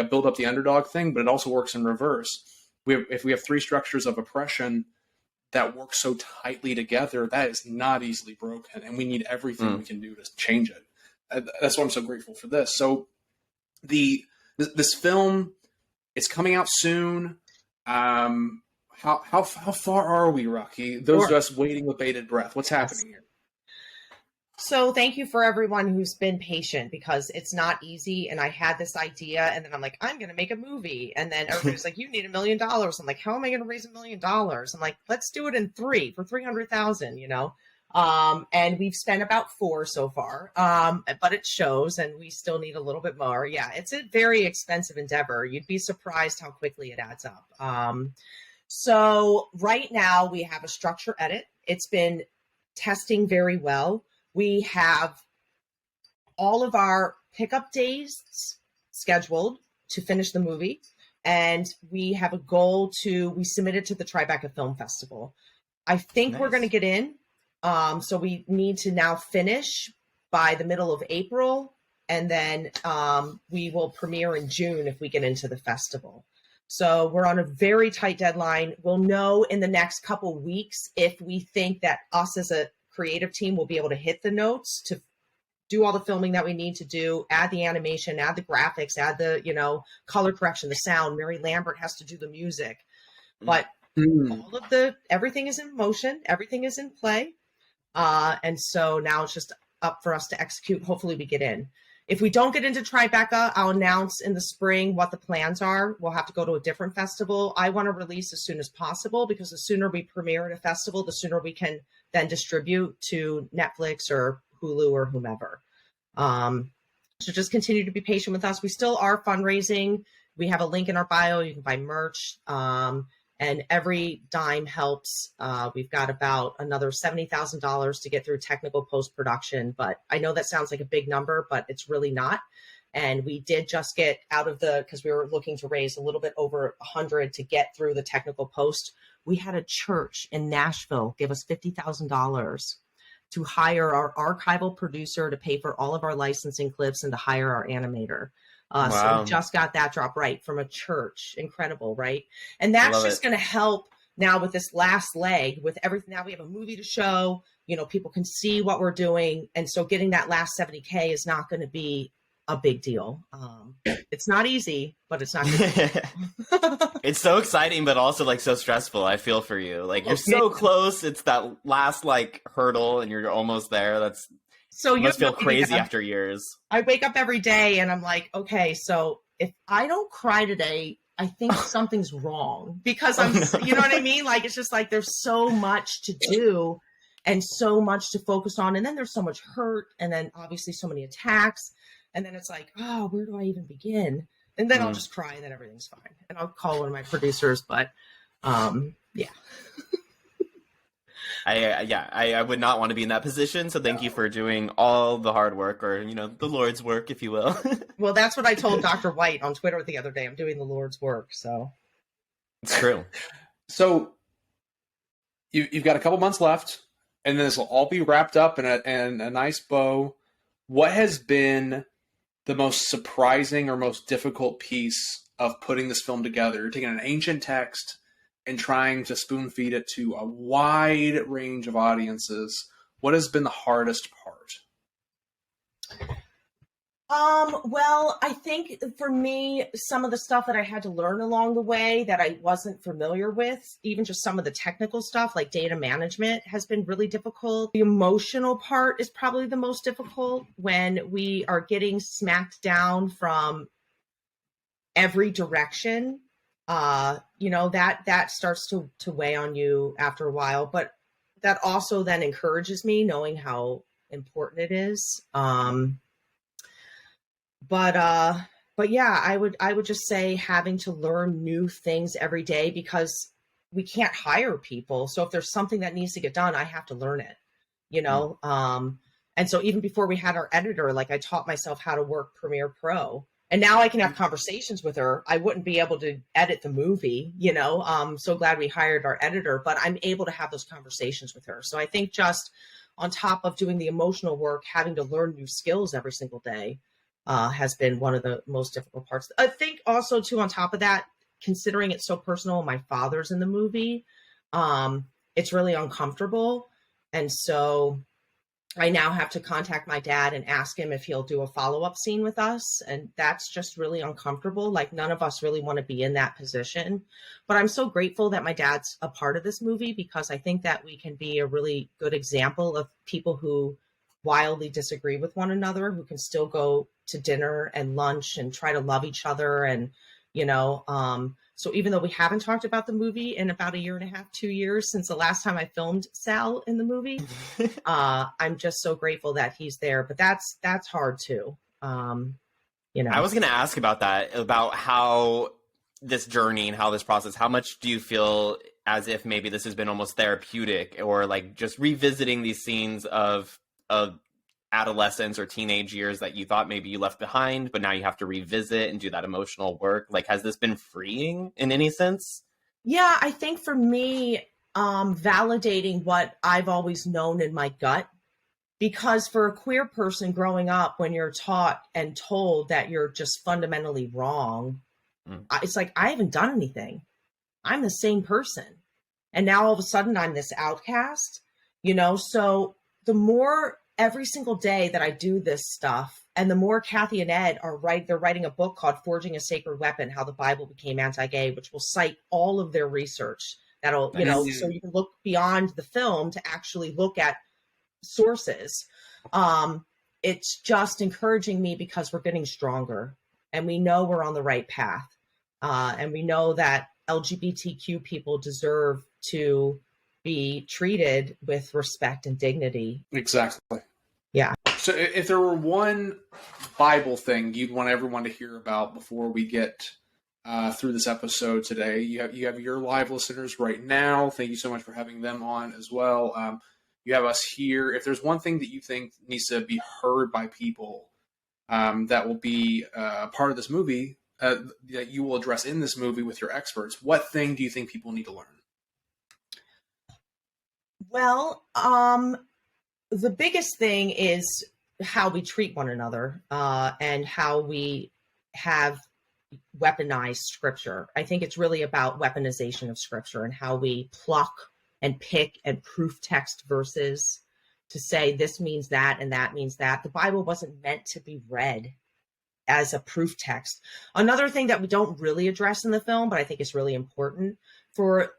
build up the underdog thing, but it also works in reverse. If we have 3 structures of oppression that work so tightly together, that is not easily broken, and we need everything we can do to change it. That's why I'm so grateful for this. So this film, it's coming out soon. How far are we, Rocky? Those of us waiting with bated breath. What's happening here? So thank you for everyone who's been patient, because it's not easy. And I had this idea, and then I'm like, I'm going to make a movie. And then everybody's like, you need $1 million. I'm like, how am I going to raise $1 million? I'm like, let's do it in 3 for 300,000, and we've spent about 4 so far. But it shows, and we still need a little bit more. Yeah, it's a very expensive endeavor. You'd be surprised how quickly it adds up. So right now we have a structure edit. It's been testing very well. We have all of our pickup days scheduled to finish the movie. And we have a goal we submit it to the Tribeca Film Festival. I think we're going to get in. So we need to now finish by the middle of April. And then we will premiere in June if we get into the festival. So we're on a very tight deadline. We'll know in the next couple weeks if we think that us as a creative team will be able to hit the notes to do all the filming that we need to do, add the animation, add the graphics, add the, color correction, the sound. Mary Lambert has to do the music. But everything is in motion. Everything is in play. And so now it's just up for us to execute. Hopefully we get in. If we don't get into Tribeca, I'll announce in the spring what the plans are. We'll have to go to a different festival. I want to release as soon as possible, because the sooner we premiere at a festival, the sooner we can then distribute to Netflix or Hulu or whomever. So just continue to be patient with us. We still are fundraising. We have a link in our bio. You can buy merch. And every dime helps. We've got about another $70,000 to get through technical post-production. But I know that sounds like a big number, but it's really not. And we did just get out of because we were looking to raise a little bit over 100 to get through the technical post. We had a church in Nashville give us $50,000 to hire our archival producer, to pay for all of our licensing clips, and to hire our animator. So we just got that drop right from a church. Incredible, right? And that's just going to help now with this last leg, with everything. Now we have a movie to show, you know, people can see what we're doing. And so getting that last 70K is not going to be a big deal. It's not easy, but it's not good. It's so exciting, but also like so stressful. I feel for you. Like you're so close. It's that last like hurdle and you're almost there. That's so you must feel crazy after years. I wake up every day and I'm like, okay, so if I don't cry today, I think something's wrong, because I'm, you know what I mean? Like, it's just like, there's so much to do and so much to focus on. And then there's so much hurt. And then obviously so many attacks. And then it's like, oh, where do I even begin? And then I'll just cry and then everything's fine. And I'll call one of my producers, but yeah. I would not want to be in that position. So thank you for doing all the hard work, or, you know, the Lord's work, if you will. Well, that's what I told Dr. White on Twitter the other day. I'm doing the Lord's work. So it's true. So you've got a couple months left, and then this will all be wrapped up in a nice bow. What has been the most surprising or most difficult piece of putting this film together? You're taking an ancient text and trying to spoon feed it to a wide range of audiences. What has been the hardest part? Well, I think for me, some of the stuff that I had to learn along the way that I wasn't familiar with, even just some of the technical stuff like data management, has been really difficult. The emotional part is probably the most difficult, when we are getting smacked down from every direction. You know, that starts to weigh on you after a while, but that also then encourages me, knowing how important it is. But yeah, I would just say having to learn new things every day, because we can't hire people. So if there's something that needs to get done, I have to learn it, you know? And so even before we had our editor, like, I taught myself how to work Premiere Pro, and now I can have conversations with her. I wouldn't be able to edit the movie, you know? I'm so glad we hired our editor, but I'm able to have those conversations with her. So I think just on top of doing the emotional work, having to learn new skills every single day has been one of the most difficult parts. I think also too, on top of that, considering it's so personal, my father's in the movie, it's really uncomfortable. And so I now have to contact my dad and ask him if he'll do a follow-up scene with us. And that's just really uncomfortable. Like, none of us really want to be in that position. But I'm so grateful that my dad's a part of this movie, because I think that we can be a really good example of people who wildly disagree with one another, who can still go to dinner and lunch and try to love each other. And, you know, so even though we haven't talked about the movie in about 1.5 years, 2 years since the last time I filmed Sal in the movie, I'm just so grateful that he's there. But that's hard too. You know, I was going to ask about that, about how this journey and how this process, how much do you feel as if maybe this has been almost therapeutic, or like just revisiting these scenes of adolescence or teenage years that you thought maybe you left behind, but now you have to revisit and do that emotional work? Like, has this been freeing in any sense? Yeah, I think for me, validating what I've always known in my gut, because for a queer person growing up, when you're taught and told that you're just fundamentally wrong, it's like, I haven't done anything. I'm the same person. And now all of a sudden I'm this outcast, you know? So the more every single day that I do this stuff, and the more Kathy and Ed they're writing a book called Forging a Sacred Weapon, How the Bible Became Anti-Gay, which will cite all of their research. That'll, you know, so you can look beyond the film to actually look at sources. It's just encouraging me, because we're getting stronger, and we know we're on the right path. And we know that LGBTQ people deserve to be treated with respect and dignity. Exactly. Yeah. So if there were one Bible thing you'd want everyone to hear about before we get through this episode today, you have your live listeners right now. Thank you so much for having them on as well. You have us here. If there's one thing that you think needs to be heard by people that will be part of this movie, that you will address in this movie with your experts, what thing do you think people need to learn? Well, the biggest thing is how we treat one another, and how we have weaponized scripture. I think it's really about weaponization of scripture and how we pluck and pick and proof text verses to say this means that and that means that. The Bible wasn't meant to be read as a proof text. Another thing that we don't really address in the film, but I think is really important, for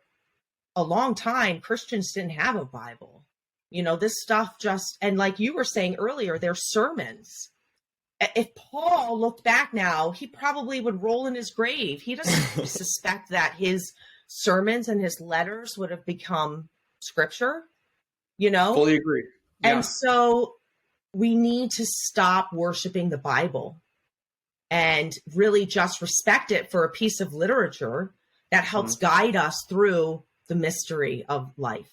a long time, Christians didn't have a Bible. You know, this stuff just, and like you were saying earlier, they're sermons. If Paul looked back now, he probably would roll in his grave. He doesn't suspect that his sermons and his letters would have become scripture, you know? Fully agree. Yeah. And so we need to stop worshiping the Bible and really just respect it for a piece of literature that helps guide us through the mystery of life.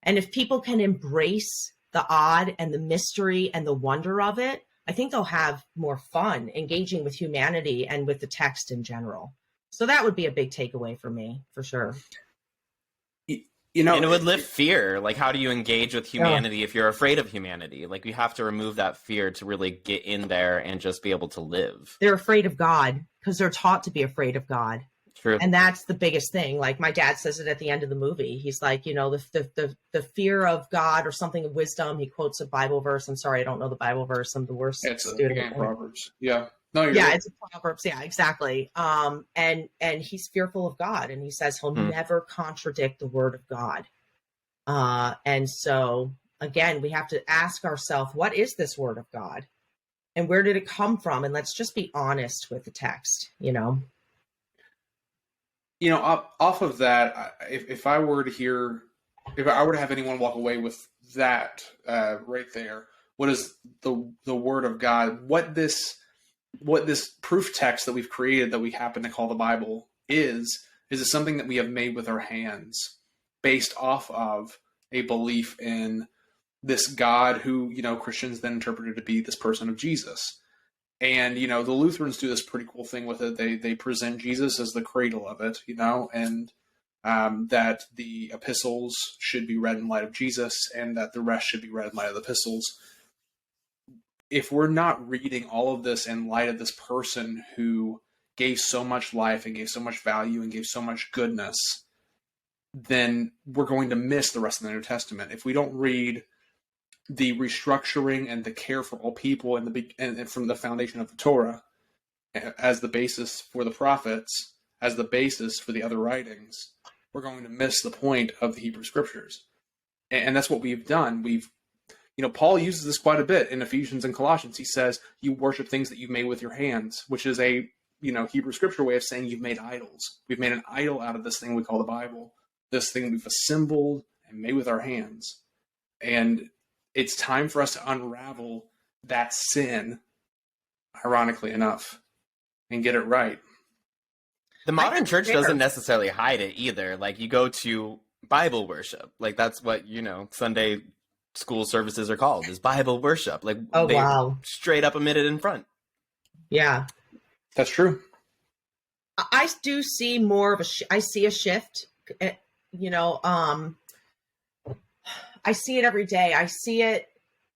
And if people can embrace the odd and the mystery and the wonder of it, I think they'll have more fun engaging with humanity and with the text in general. So that would be a big takeaway for me, for sure. You know, and it would lift fear. Like, how do you engage with humanity if you're afraid of humanity? Like, you have to remove that fear to really get in there and just be able to live. They're afraid of God because they're taught to be afraid of God. True. And that's the biggest thing. Like my dad says it at the end of the movie. He's like, you know, the fear of God or something of wisdom. He quotes a Bible verse. I'm sorry, I don't know the Bible verse. I'm the worst student. Proverbs. Yeah. No, you're yeah, right. It's a Proverbs. Yeah, exactly. And he's fearful of God, and he says he'll never contradict the word of God. And so again, we have to ask ourselves, what is this word of God, and where did it come from? And let's just be honest with the text. You know. You know, off of that, if I were to hear, if I were to have anyone walk away with that right there, what is the word of God? What this proof text that we've created that we happen to call the Bible is it something that we have made with our hands, based off of a belief in this God who, you know, Christians then interpreted to be this person of Jesus. And, you know, the Lutherans do this pretty cool thing with it. They present Jesus as the cradle of it, you know, and that the epistles should be read in light of Jesus and that the rest should be read in light of the epistles. If we're not reading all of this in light of this person who gave so much life and gave so much value and gave so much goodness, then we're going to miss the rest of the New Testament. If we don't read the restructuring and the care for all people and from the foundation of the Torah as the basis for the prophets, as the basis for the other writings, we're going to miss the point of the Hebrew Scriptures. And that's what we've done. Paul uses this quite a bit in Ephesians and Colossians. He says, you worship things that you've made with your hands, which is a, Hebrew Scripture way of saying you've made idols. We've made an idol out of this thing we call the Bible, this thing we've assembled and made with our hands. And it's time for us to unravel that sin, ironically enough, and get it right. The modern church doesn't necessarily hide it either. Like, you go to Bible worship. Like, that's what, Sunday school services are called, is Bible worship. Like, they straight up admit it in front. Yeah. That's true. I do see more of I see a shift, I see it every day. I see it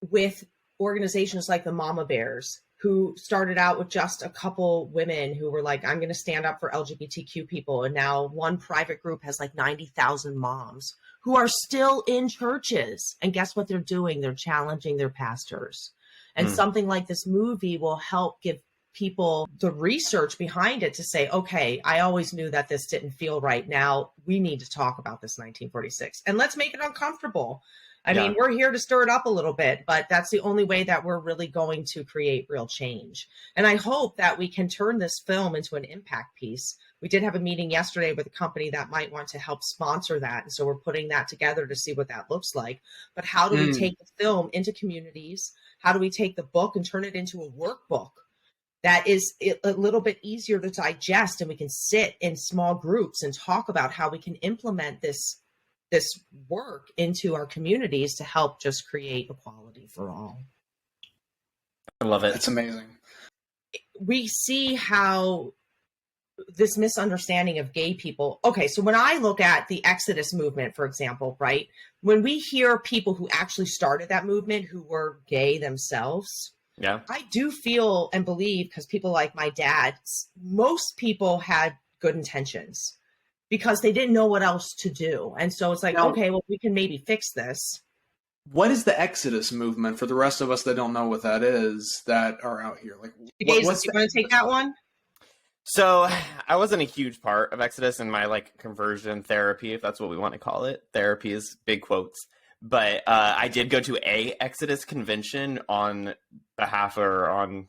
with organizations like the Mama Bears, who started out with just a couple women who were like, I'm going to stand up for LGBTQ people. And now one private group has like 90,000 moms who are still in churches. And guess what they're doing? They're challenging their pastors. And something like this movie will help give people the research behind it to say, okay, I always knew that this didn't feel right. Now we need to talk about this 1946 and let's make it uncomfortable. I mean, we're here to stir it up a little bit, but that's the only way that we're really going to create real change. And I hope that we can turn this film into an impact piece. We did have a meeting yesterday with a company that might want to help sponsor that. And so we're putting that together to see what that looks like. But how do we take the film into communities? How do we take the book and turn it into a workbook that is a little bit easier to digest, and we can sit in small groups and talk about how we can implement this work into our communities to help just create equality for all. I love it. That's amazing. We see how this misunderstanding of gay people. Okay, so when I look at the Exodus movement, for example, right, when we hear people who actually started that movement who were gay themselves, Yeah. I do feel and believe, because people like my dad, most people had good intentions because they didn't know what else to do. And so it's like, Now, okay, well, we can maybe fix this. what is the Exodus movement for the rest of us that don't know what that is that are out here? Like, Jegaysus, you want to take that one? So I wasn't a huge part of Exodus in my like conversion therapy, if that's what we want to call it. Therapy is big quotes. But I did go to a Exodus convention on behalf or on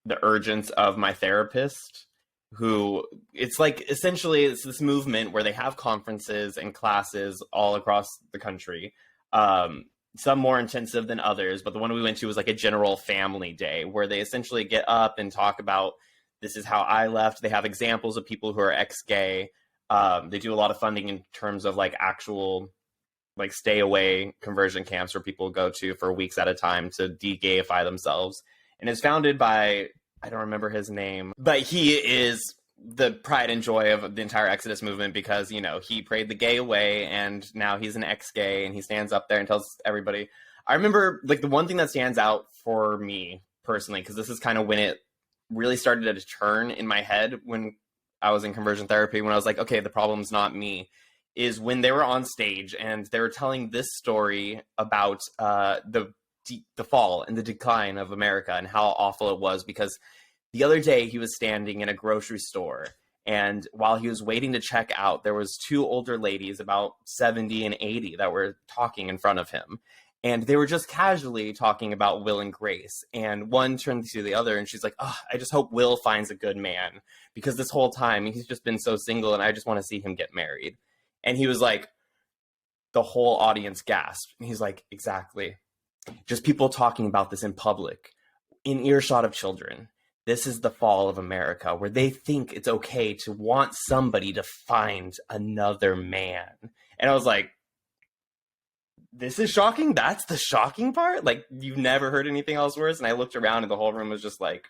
the urgence of my therapist, who it's like essentially it's this movement where they have conferences and classes all across the country. Some more intensive than others, but the one we went to was like a general family day where they essentially get up and talk about this is how I left. They have examples of people who are ex-gay. They do a lot of funding in terms of like actual like stay away conversion camps where people go to for weeks at a time to de-gayify themselves. And it's founded by, I don't remember his name, but he is the pride and joy of the entire Exodus movement because, you know, he prayed the gay away and now he's an ex-gay and he stands up there and tells everybody. I remember like the one thing that stands out for me personally, because this is kind of when it really started to turn in my head when I was in conversion therapy, when I was like, okay, the problem's not me, is when they were on stage and they were telling this story about the fall and the decline of America and how awful it was. Because the other day he was standing in a grocery store, and while he was waiting to check out, there was two older ladies about 70 and 80 that were talking in front of him. And they were just casually talking about Will and Grace. And one turned to the other and she's like, oh, I just hope Will finds a good man because this whole time he's just been so single and I just want to see him get married. And he was like, the whole audience gasped. And he's like, exactly. Just people talking about this in public, in earshot of children. This is the fall of America, where they think it's okay to want somebody to find another man. And I was like, this is shocking? That's the shocking part? Like, you've never heard anything else worse? And I looked around and the whole room was just like,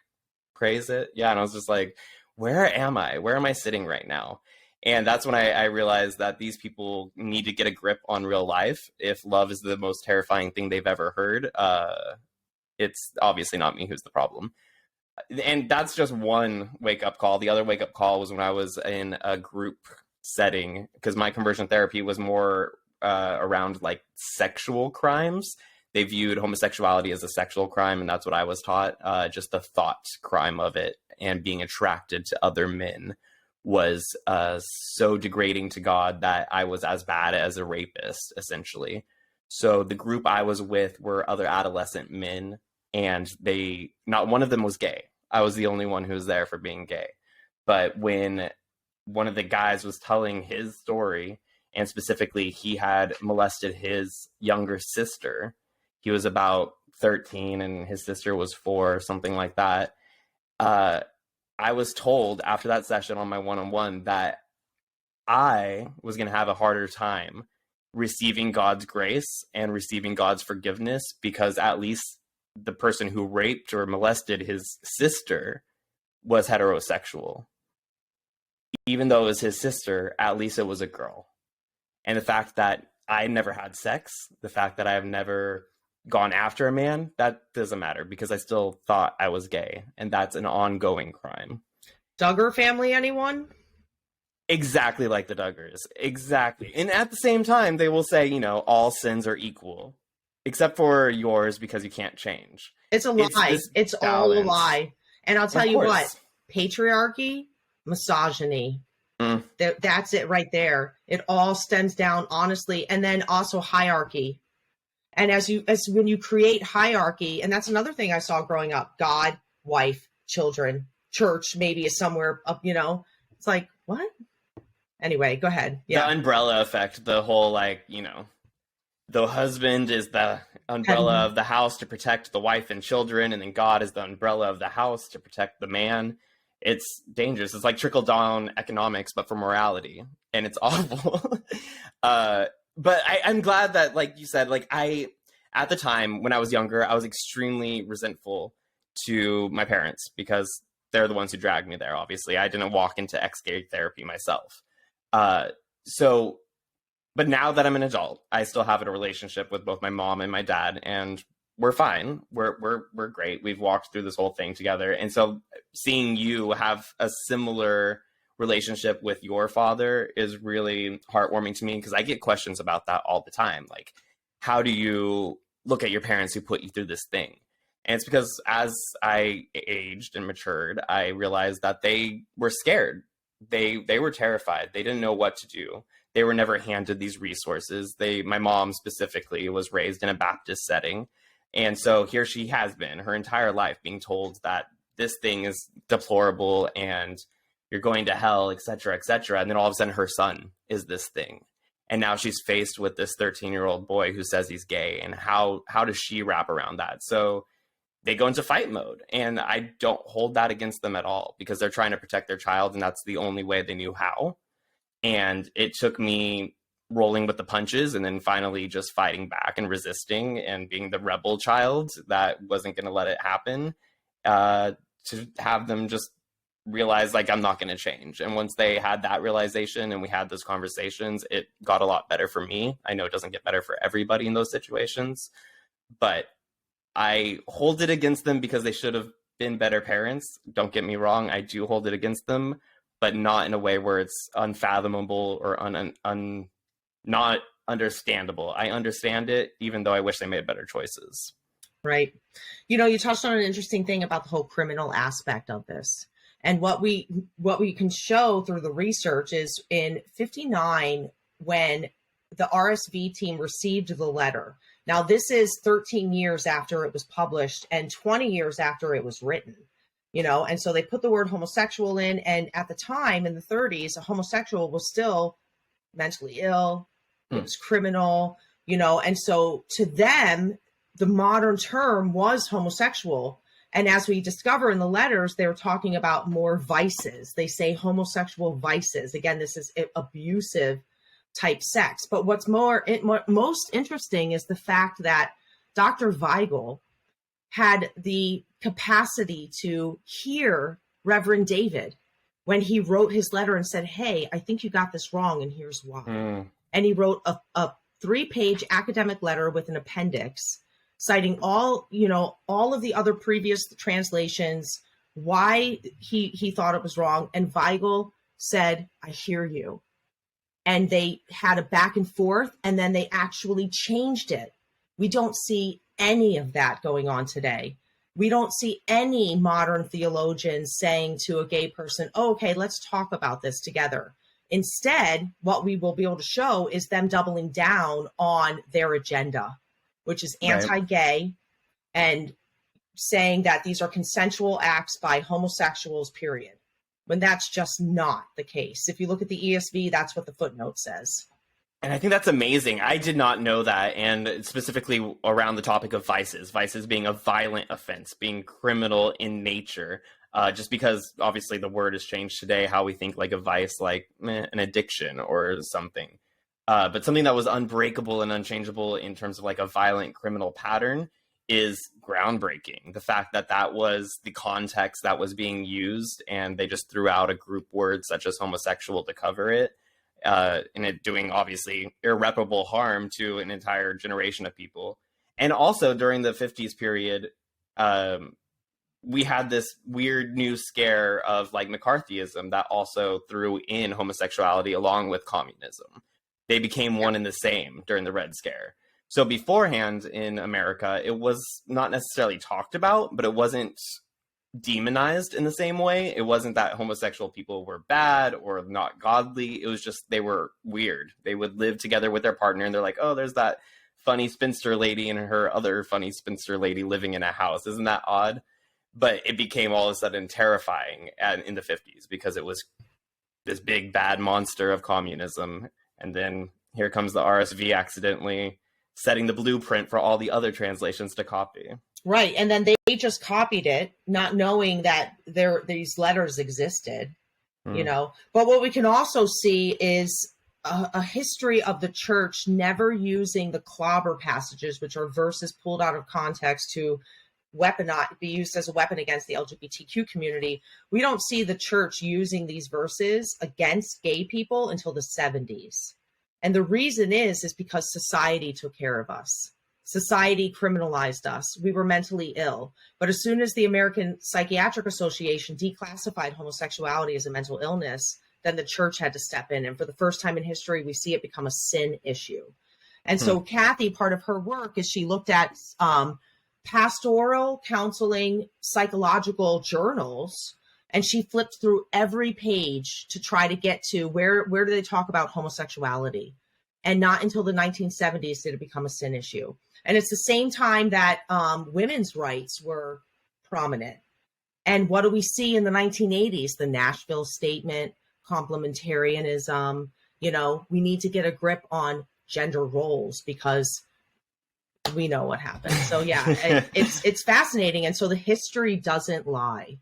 praise it. Yeah, and I was just like, where am I? Where am I sitting right now? And that's when I realized that these people need to get a grip on real life. If love is the most terrifying thing they've ever heard, it's obviously not me who's the problem. And that's just one wake-up call. The other wake-up call was when I was in a group setting, because my conversion therapy was more around like sexual crimes. They viewed homosexuality as a sexual crime, and that's what I was taught. Just the thought crime of it and being attracted to other men was so degrading to God that I was as bad as a rapist, essentially. So the group I was with were other adolescent men, and not one of them was gay. I was the only one who was there for being gay. But when one of the guys was telling his story, and specifically he had molested his younger sister, he was about 13 and his sister was 4, something like that. I was told after that session on my one-on-one that I was going to have a harder time receiving God's grace and receiving God's forgiveness, because at least the person who raped or molested his sister was heterosexual. Even though it was his sister, at least it was a girl. And the fact that I never had sex, the fact that I have never gone after a man, that doesn't matter because I still thought I was gay, and that's an ongoing crime. Duggar family, anyone? Exactly like the Duggars. Exactly. And at the same time, they will say, you know, all sins are equal, except for yours because you can't change. It's a lie. It's all a lie. And I'll tell you what, patriarchy, misogyny, that's it right there. It all stems down, honestly. And then also hierarchy. And as when you create hierarchy, and that's another thing I saw growing up, God, wife, children, church maybe is somewhere up, you know, it's like, what? Anyway, go ahead. Yeah. The umbrella effect, the whole, like, you know, the husband is the umbrella of the house to protect the wife and children, and then God is the umbrella of the house to protect the man. It's dangerous. It's like trickle-down economics, but for morality, and it's awful. But I'm glad that, like you said, like at the time when I was younger, I was extremely resentful to my parents because they're the ones who dragged me there. Obviously, I didn't walk into ex-gay therapy myself. But now that I'm an adult, I still have a relationship with both my mom and my dad, and we're fine. We're great. We've walked through this whole thing together. And so seeing you have a similar relationship with your father is really heartwarming to me, because I get questions about that all the time. Like, how do you look at your parents who put you through this thing? And it's because as I aged and matured, I realized that they were scared. They were terrified. They didn't know what to do. They were never handed these resources. My mom specifically was raised in a Baptist setting. And so here she has been her entire life being told that this thing is deplorable and you're going to hell, et cetera, et cetera. And then all of a sudden her son is this thing. And now she's faced with this 13-year-old boy who says he's gay. And how does she wrap around that? So they go into fight mode. And I don't hold that against them at all, because they're trying to protect their child. And that's the only way they knew how. And it took me rolling with the punches and then finally just fighting back and resisting and being the rebel child that wasn't going to let it happen, to have them just realize, like, I'm not going to change. And once they had that realization and we had those conversations, it got a lot better for me. I know it doesn't get better for everybody in those situations, but I hold it against them because they should have been better parents. Don't get me wrong. I do hold it against them, but not in a way where it's unfathomable or not understandable. I understand it, even though I wish they made better choices. Right. You touched on an interesting thing about the whole criminal aspect of this. And what we can show through the research is in 1959, when the RSV team received the letter. Now, this is 13 years after it was published and 20 years after it was written. And so they put the word homosexual in. And at the time in the 1930s, a homosexual was still mentally ill. It was criminal, and so to them, the modern term was homosexual. And as we discover in the letters, they're talking about more vices. They say homosexual vices. Again, this is abusive type sex. But what's most interesting is the fact that Dr. Weigel had the capacity to hear Reverend David when he wrote his letter and said, hey, I think you got this wrong, and here's why. And he wrote a 3-page academic letter with an appendix citing all of the other previous translations, why he thought it was wrong. And Weigel said, I hear you. And they had a back and forth, and then they actually changed it. We don't see any of that going on today. We don't see any modern theologians saying to a gay person, oh, okay, let's talk about this together. Instead, what we will be able to show is them doubling down on their agenda, which is anti-gay, and saying that these are consensual acts by homosexuals, period, when that's just not the case. If you look at the ESV, that's what the footnote says. And I think that's amazing. I did not know that. And specifically around the topic of vices being a violent offense, being criminal in nature, just because obviously the word has changed today, how we think like a vice, like an addiction or something. But something that was unbreakable and unchangeable in terms of like a violent criminal pattern is groundbreaking. The fact that that was the context that was being used, and they just threw out a group word such as homosexual to cover it. And it doing obviously irreparable harm to an entire generation of people. And also during the 50s period, we had this weird new scare of like McCarthyism that also threw in homosexuality along with communism. They became one and the same during the Red Scare. So beforehand in America, it was not necessarily talked about, but it wasn't demonized in the same way. It wasn't that homosexual people were bad or not godly. It was just they were weird. They would live together with their partner, and they're like, oh, there's that funny spinster lady and her other funny spinster lady living in a house. Isn't that odd? But it became all of a sudden terrifying in the 50s because it was this big bad monster of communism. And then here comes the RSV accidentally setting the blueprint for all the other translations to copy. Right. And then they just copied it, not knowing that these letters existed, But what we can also see is a history of the church never using the clobber passages, which are verses pulled out of context to be used as a weapon against the LGBTQ community. We don't see the church using these verses against gay people until the 70s. And the reason is because society took care of us. Society criminalized us. We were mentally ill. But as soon as the American Psychiatric Association declassified homosexuality as a mental illness, then the church had to step in. And for the first time in history, we see it become a sin issue. And so Kathy, part of her work is she looked at pastoral counseling, psychological journals, and she flipped through every page to try to get to where do they talk about homosexuality. And not until the 1970s did it become a sin issue. And it's the same time that women's rights were prominent. And what do we see in the 1980s? The Nashville Statement, complementarianism. You know, we need to get a grip on gender roles because we know what happened. So yeah, it's fascinating. And so the history doesn't lie.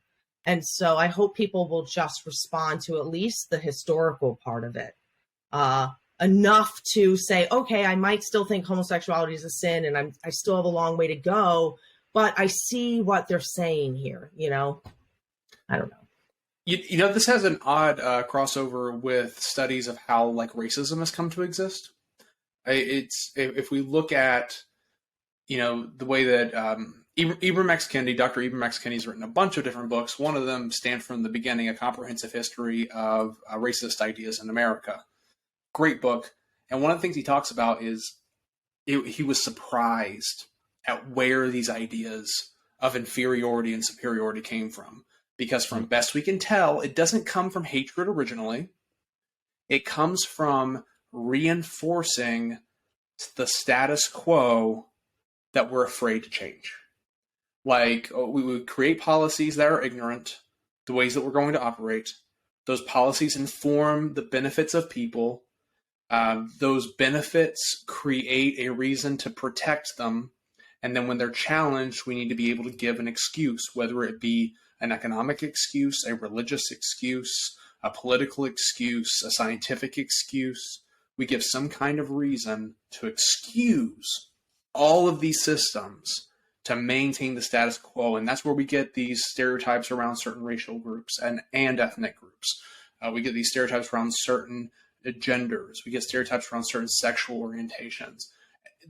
And so I hope people will just respond to at least the historical part of it. Enough to say, okay, I might still think homosexuality is a sin and I still have a long way to go, but I see what they're saying here, you know? I don't know. You know, this has an odd crossover with studies of how like racism has come to exist. It's if we look at, you know, the way that Ibram X. Kendi, Dr. Ibram X. Kendi has written a bunch of different books. One of them, Stand from the Beginning, A Comprehensive History of Racist Ideas in America. Great book. And one of the things he talks about is he was surprised at where these ideas of inferiority and superiority came from. Because from best we can tell, it doesn't come from hatred originally. It comes from reinforcing the status quo that we're afraid to change. Like, we would create policies that are ignorant, the ways that we're going to operate. Those policies inform the benefits of people. Those benefits create a reason to protect them. And then when they're challenged, we need to be able to give an excuse, whether it be an economic excuse, a religious excuse, a political excuse, a scientific excuse. We give some kind of reason to excuse all of these systems to maintain the status quo. And that's where we get these stereotypes around certain racial groups and ethnic groups. We get these stereotypes around certain genders. We get stereotypes around certain sexual orientations.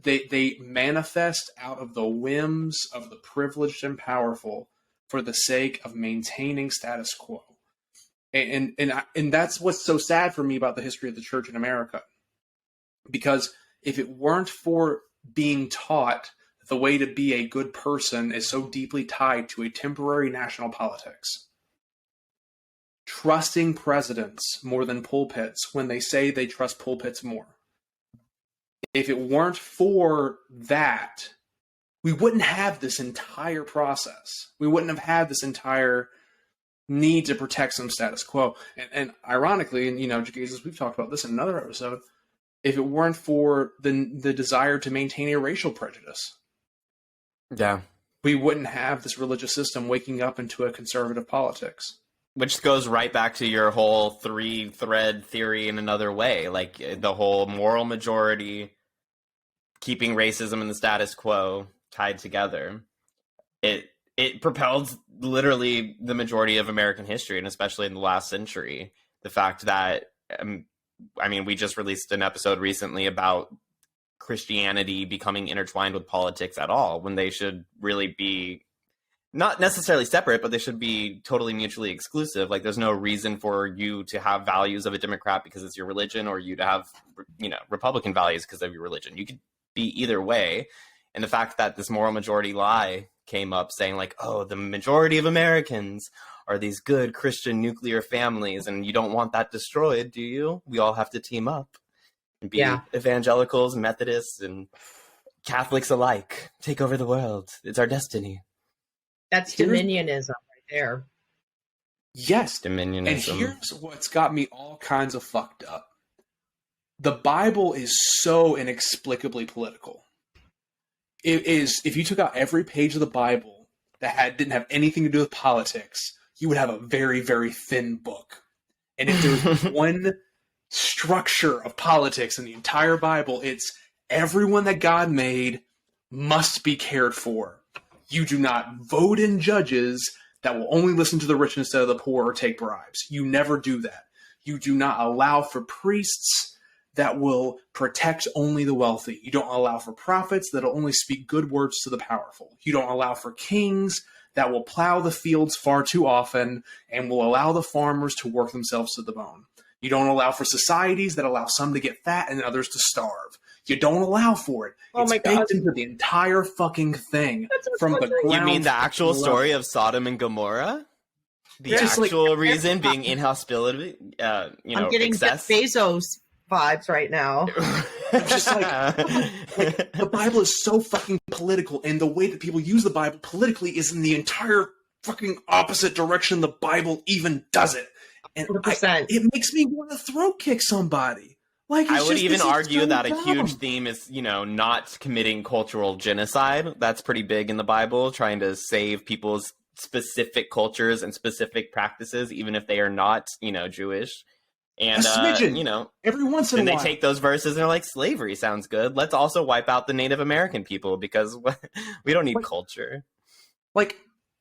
They manifest out of the whims of the privileged and powerful for the sake of maintaining status quo. And that's what's so sad for me about the history of the church in America. Because if it weren't for being taught that the way to be a good person is so deeply tied to a temporary national politics, trusting presidents more than pulpits when they say they trust pulpits more. If it weren't for that, we wouldn't have this entire process. We wouldn't have had this entire need to protect some status quo. And ironically, and you know, Jegaysus, we've talked about this in another episode, if it weren't for the desire to maintain a racial prejudice, yeah, we wouldn't have this religious system waking up into a conservative politics. Which goes right back to your whole three-thread theory in another way, like the whole moral majority, keeping racism and the status quo tied together. It propelled literally the majority of American history, and especially in the last century. The fact that, I mean, we just released an episode recently about Christianity becoming intertwined with politics at all, when they should really be not necessarily separate, but they should be totally mutually exclusive. Like, there's no reason for you to have values of a Democrat because it's your religion, or you to have, you know, Republican values because of your religion. You could be either way. And the fact that this moral majority lie came up saying like, oh, the majority of Americans are these good Christian nuclear families, and you don't want that destroyed, do you? We all have to team up and be evangelicals, Methodists, and Catholics alike. Take over the world. It's our destiny. That's dominionism right there. Yes. Dominionism. And here's what's got me all kinds of fucked up. The Bible is so inexplicably political. It is, if you took out every page of the Bible that didn't have anything to do with politics, you would have a very, very thin book. And if there's one structure of politics in the entire Bible, it's everyone that God made must be cared for. You do not vote in judges that will only listen to the rich instead of the poor or take bribes. You never do that. You do not allow for priests that will protect only the wealthy. You don't allow for prophets that will only speak good words to the powerful. You don't allow for kings that will plow the fields far too often and will allow the farmers to work themselves to the bone. You don't allow for societies that allow some to get fat and others to starve. You don't allow for it. Oh it's my God. baked into the entire fucking thing. From the ground. You mean the actual story of Sodom and Gomorrah? The actual reason being inhospitality, I'm getting excess? Jeff Bezos vibes right now. I'm just like, the Bible is so fucking political, and the way that people use the Bible politically is in the entire fucking opposite direction the Bible even does it. And it makes me want to throat kick somebody. Like, I would even argue that a huge theme is, not committing cultural genocide. That's pretty big in the Bible, trying to save people's specific cultures and specific practices, even if they are not, Jewish. And, every once in a while. Then they take those verses and they're like, slavery sounds good. Let's also wipe out the Native American people because we don't need culture. Like,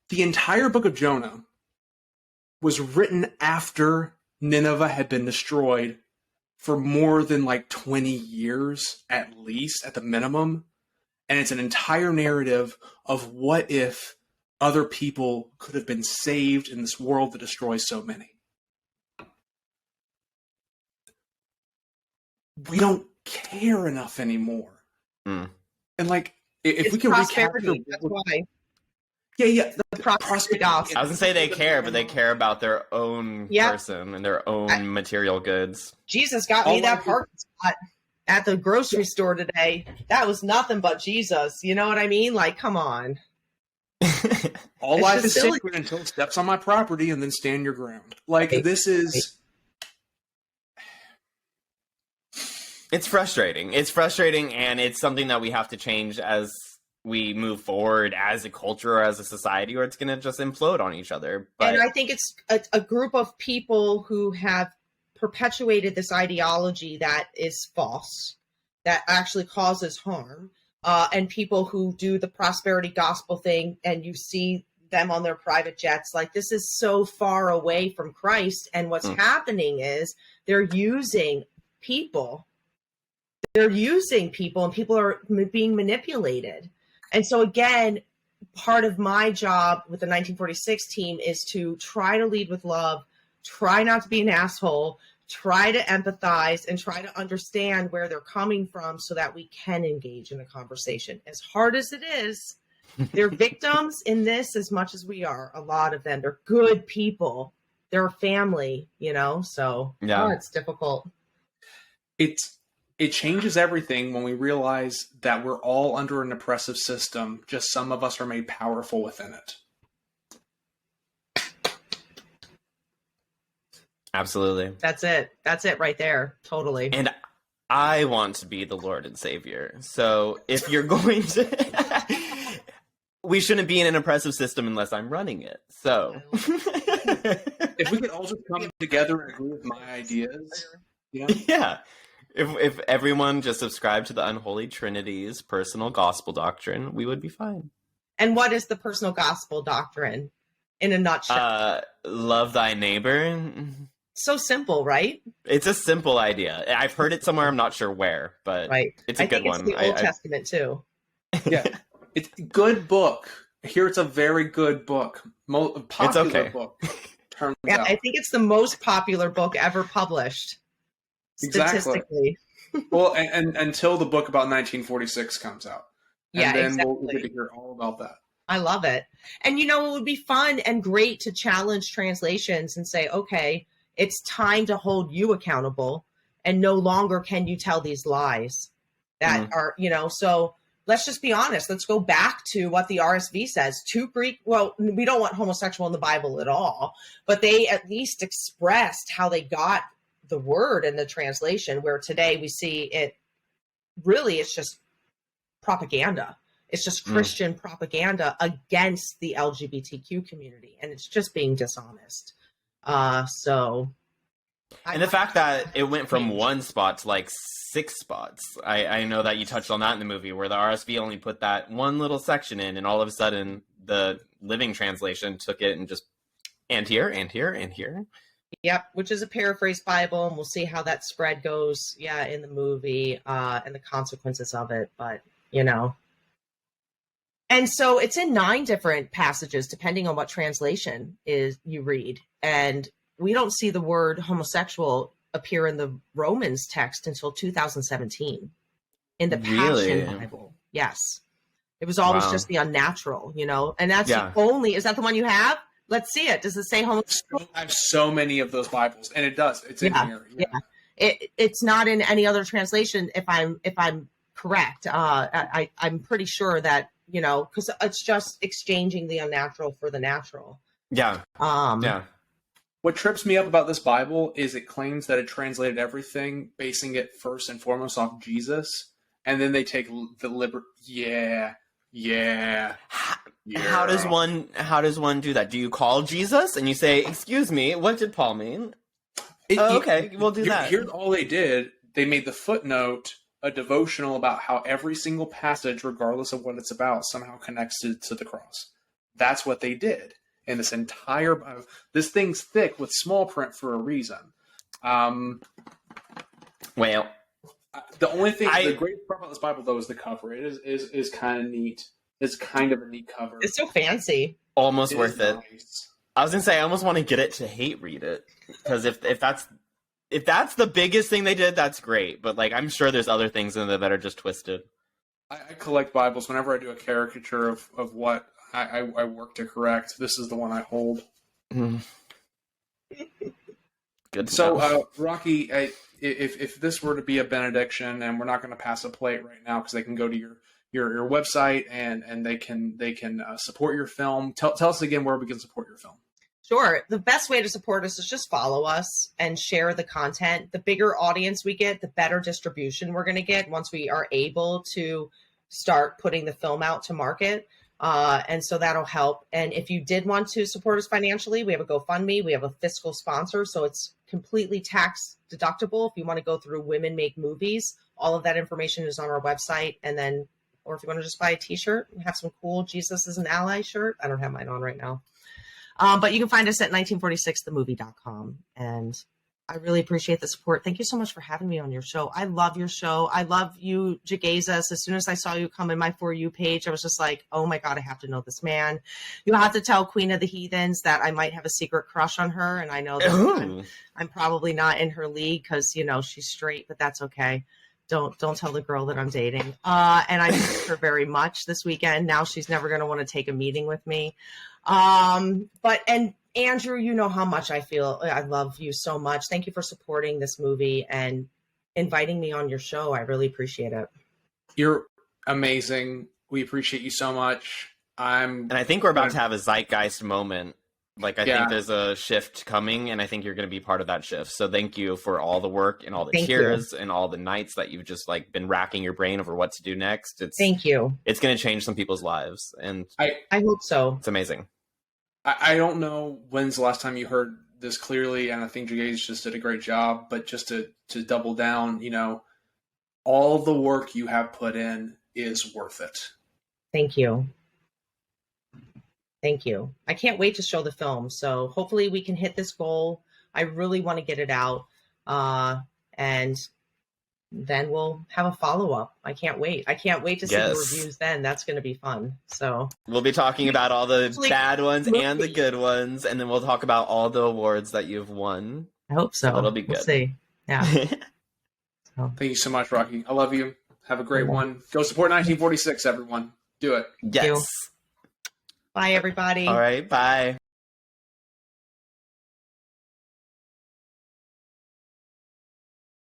the entire book of Jonah was written after Nineveh had been destroyed for more than 20 years, at least, at the minimum. And it's an entire narrative of what if other people could have been saved in this world that destroys so many. We don't care enough anymore. And if it's we can recapture, that's why. Yeah. The prosperity gospel. I was gonna say they care, but they care about their own person and their own material goods. Jesus got me that parking spot at the grocery store today. That was nothing but Jesus. You know what I mean? Like, come on. All life is sacred until it steps on my property, and then stand your ground. This is. It's frustrating. It's frustrating, and it's something that we have to change as we move forward as a culture or as a society, or it's going to just implode on each other. But and I think it's a group of people who have perpetuated this ideology that is false, that actually causes harm, and people who do the prosperity gospel thing, and you see them on their private jets. Like, this is so far away from Christ, and what's happening is they're using people. They're using people, and people are being manipulated. And so, again, part of my job with the 1946 team is to try to lead with love, try not to be an asshole, try to empathize, and try to understand where they're coming from so that we can engage in a conversation. As hard as it is, they're victims in this as much as we are. A lot of them. They're good people. They're a family, so it's difficult. It changes everything when we realize that we're all under an oppressive system. Just some of us are made powerful within it. Absolutely. That's it. That's it right there. Totally. And I want to be the Lord and Savior. So if you're going to... we shouldn't be in an oppressive system unless I'm running it. So... if we could all just come together and agree with my ideas... Yeah. If everyone just subscribed to the Unholy Trinity's personal gospel doctrine, we would be fine. And what is the personal gospel doctrine in a nutshell? Love thy neighbor. So simple, right? It's a simple idea. I've heard it somewhere. I'm not sure where, but it's a good one. It's the Old Testament too. Yeah, it's a good book. I hear it's a very good book. Popular book. Turns out. I think it's the most popular book ever published. Statistically. Well, and until the book about 1946 comes out. And then exactly. we'll get to hear all about that. I love it. And, it would be fun and great to challenge translations and say, okay, it's time to hold you accountable, and no longer can you tell these lies that are, so let's just be honest. Let's go back to what the RSV says. Well, we don't want homosexual in the Bible at all, but they at least expressed how they got the word and the translation, where today we see it really, it's just propaganda. It's just Christian propaganda against the LGBTQ community, and it's just being dishonest. So And the fact that it went from one spot to like 6 spots. I know that you touched on that in the movie, where the RSV only put that one little section in, and all of a sudden the Living Translation took it and just, and here, and here, and here. Yep, which is a paraphrased Bible, and we'll see how that spread goes, in the movie, and the consequences of it. But, And so it's in 9 different passages, depending on what translation you read. And we don't see the word homosexual appear in the Romans text until 2017 in the Passion Bible. Yes. It was always just the unnatural, and that's the only, is that the one you have? Let's see it. Does it say homosexual? I have so many of those Bibles, and it does. It's in here. Yeah. It's not in any other translation. If I'm correct, I'm pretty sure that, because it's just exchanging the unnatural for the natural. Yeah. What trips me up about this Bible is it claims that it translated everything, basing it first and foremost off Jesus, and then they take the liberty. Yeah. How does one do that? Do you call Jesus and you say, "Excuse me, what did Paul mean?" Okay, we'll do that. Here's all they did. They made the footnote a devotional about how every single passage, regardless of what it's about, somehow connects to the cross. That's what they did. And this entire Bible, this thing's thick with small print for a reason. Well, the only thing, the greatest part about this Bible, though, is the cover. It is kind of neat. It's kind of a neat cover. It's so fancy. Almost worth it. Nice. I was gonna say I almost want to get it to hate read it, because if that's the biggest thing they did, that's great. But I'm sure there's other things in there that are just twisted. I collect Bibles. Whenever I do a caricature of what I work to correct, this is the one I hold. Good. So, Rocky, if this were to be a benediction, and we're not going to pass a plate right now because they can go to your website and they can support your film. Tell us again where we can support your film. Sure. The best way to support us is just follow us and share the content. The bigger audience we get, the better distribution we're going to get once we are able to start putting the film out to market. And so that'll help. And if you did want to support us financially, we have a GoFundMe. We have a fiscal sponsor, so it's completely tax deductible. If you want to go through Women Make Movies, all of that information is on our website. And then, or if you want to just buy a t-shirt and have some cool Jesus is an Ally shirt. I don't have mine on right now. But you can find us at 1946themovie.com. And I really appreciate the support. Thank you so much for having me on your show. I love your show. I love you, Jegaysus. As soon as I saw you come in my For You page, I was just like, oh my God, I have to know this man. You'll have to tell Queen of the Heathens that I might have a secret crush on her. And I know that I'm probably not in her league because, she's straight, but that's okay. Don't tell the girl that I'm dating. And I miss her very much this weekend. Now she's never going to want to take a meeting with me. And Andrew, you know how much I love you so much. Thank you for supporting this movie and inviting me on your show. I really appreciate it. You're amazing. We appreciate you so much. And I think we're about to have a zeitgeist moment. I think there's a shift coming, and I think you're going to be part of that shift. So thank you for all the work and all the tears and all the nights that you've just been racking your brain over what to do next. Thank you. It's going to change some people's lives, and I hope so. It's amazing. I don't know when's the last time you heard this clearly, and I think Jegaysus just did a great job. But just to double down, all the work you have put in is worth it. Thank you. Thank you. I can't wait to show the film. So hopefully we can hit this goal. I really want to get it out. And then we'll have a follow-up. I can't wait. I can't wait to see the reviews then. That's going to be fun. So we'll be talking about all the bad ones and the good ones. And then we'll talk about all the awards that you've won. I hope so. It'll be good. We'll see. Yeah. Thank you so much, Rocky. I love you. Have a great one. Go support 1946, everyone. Do it. Yes. Bye, everybody. All right. Bye.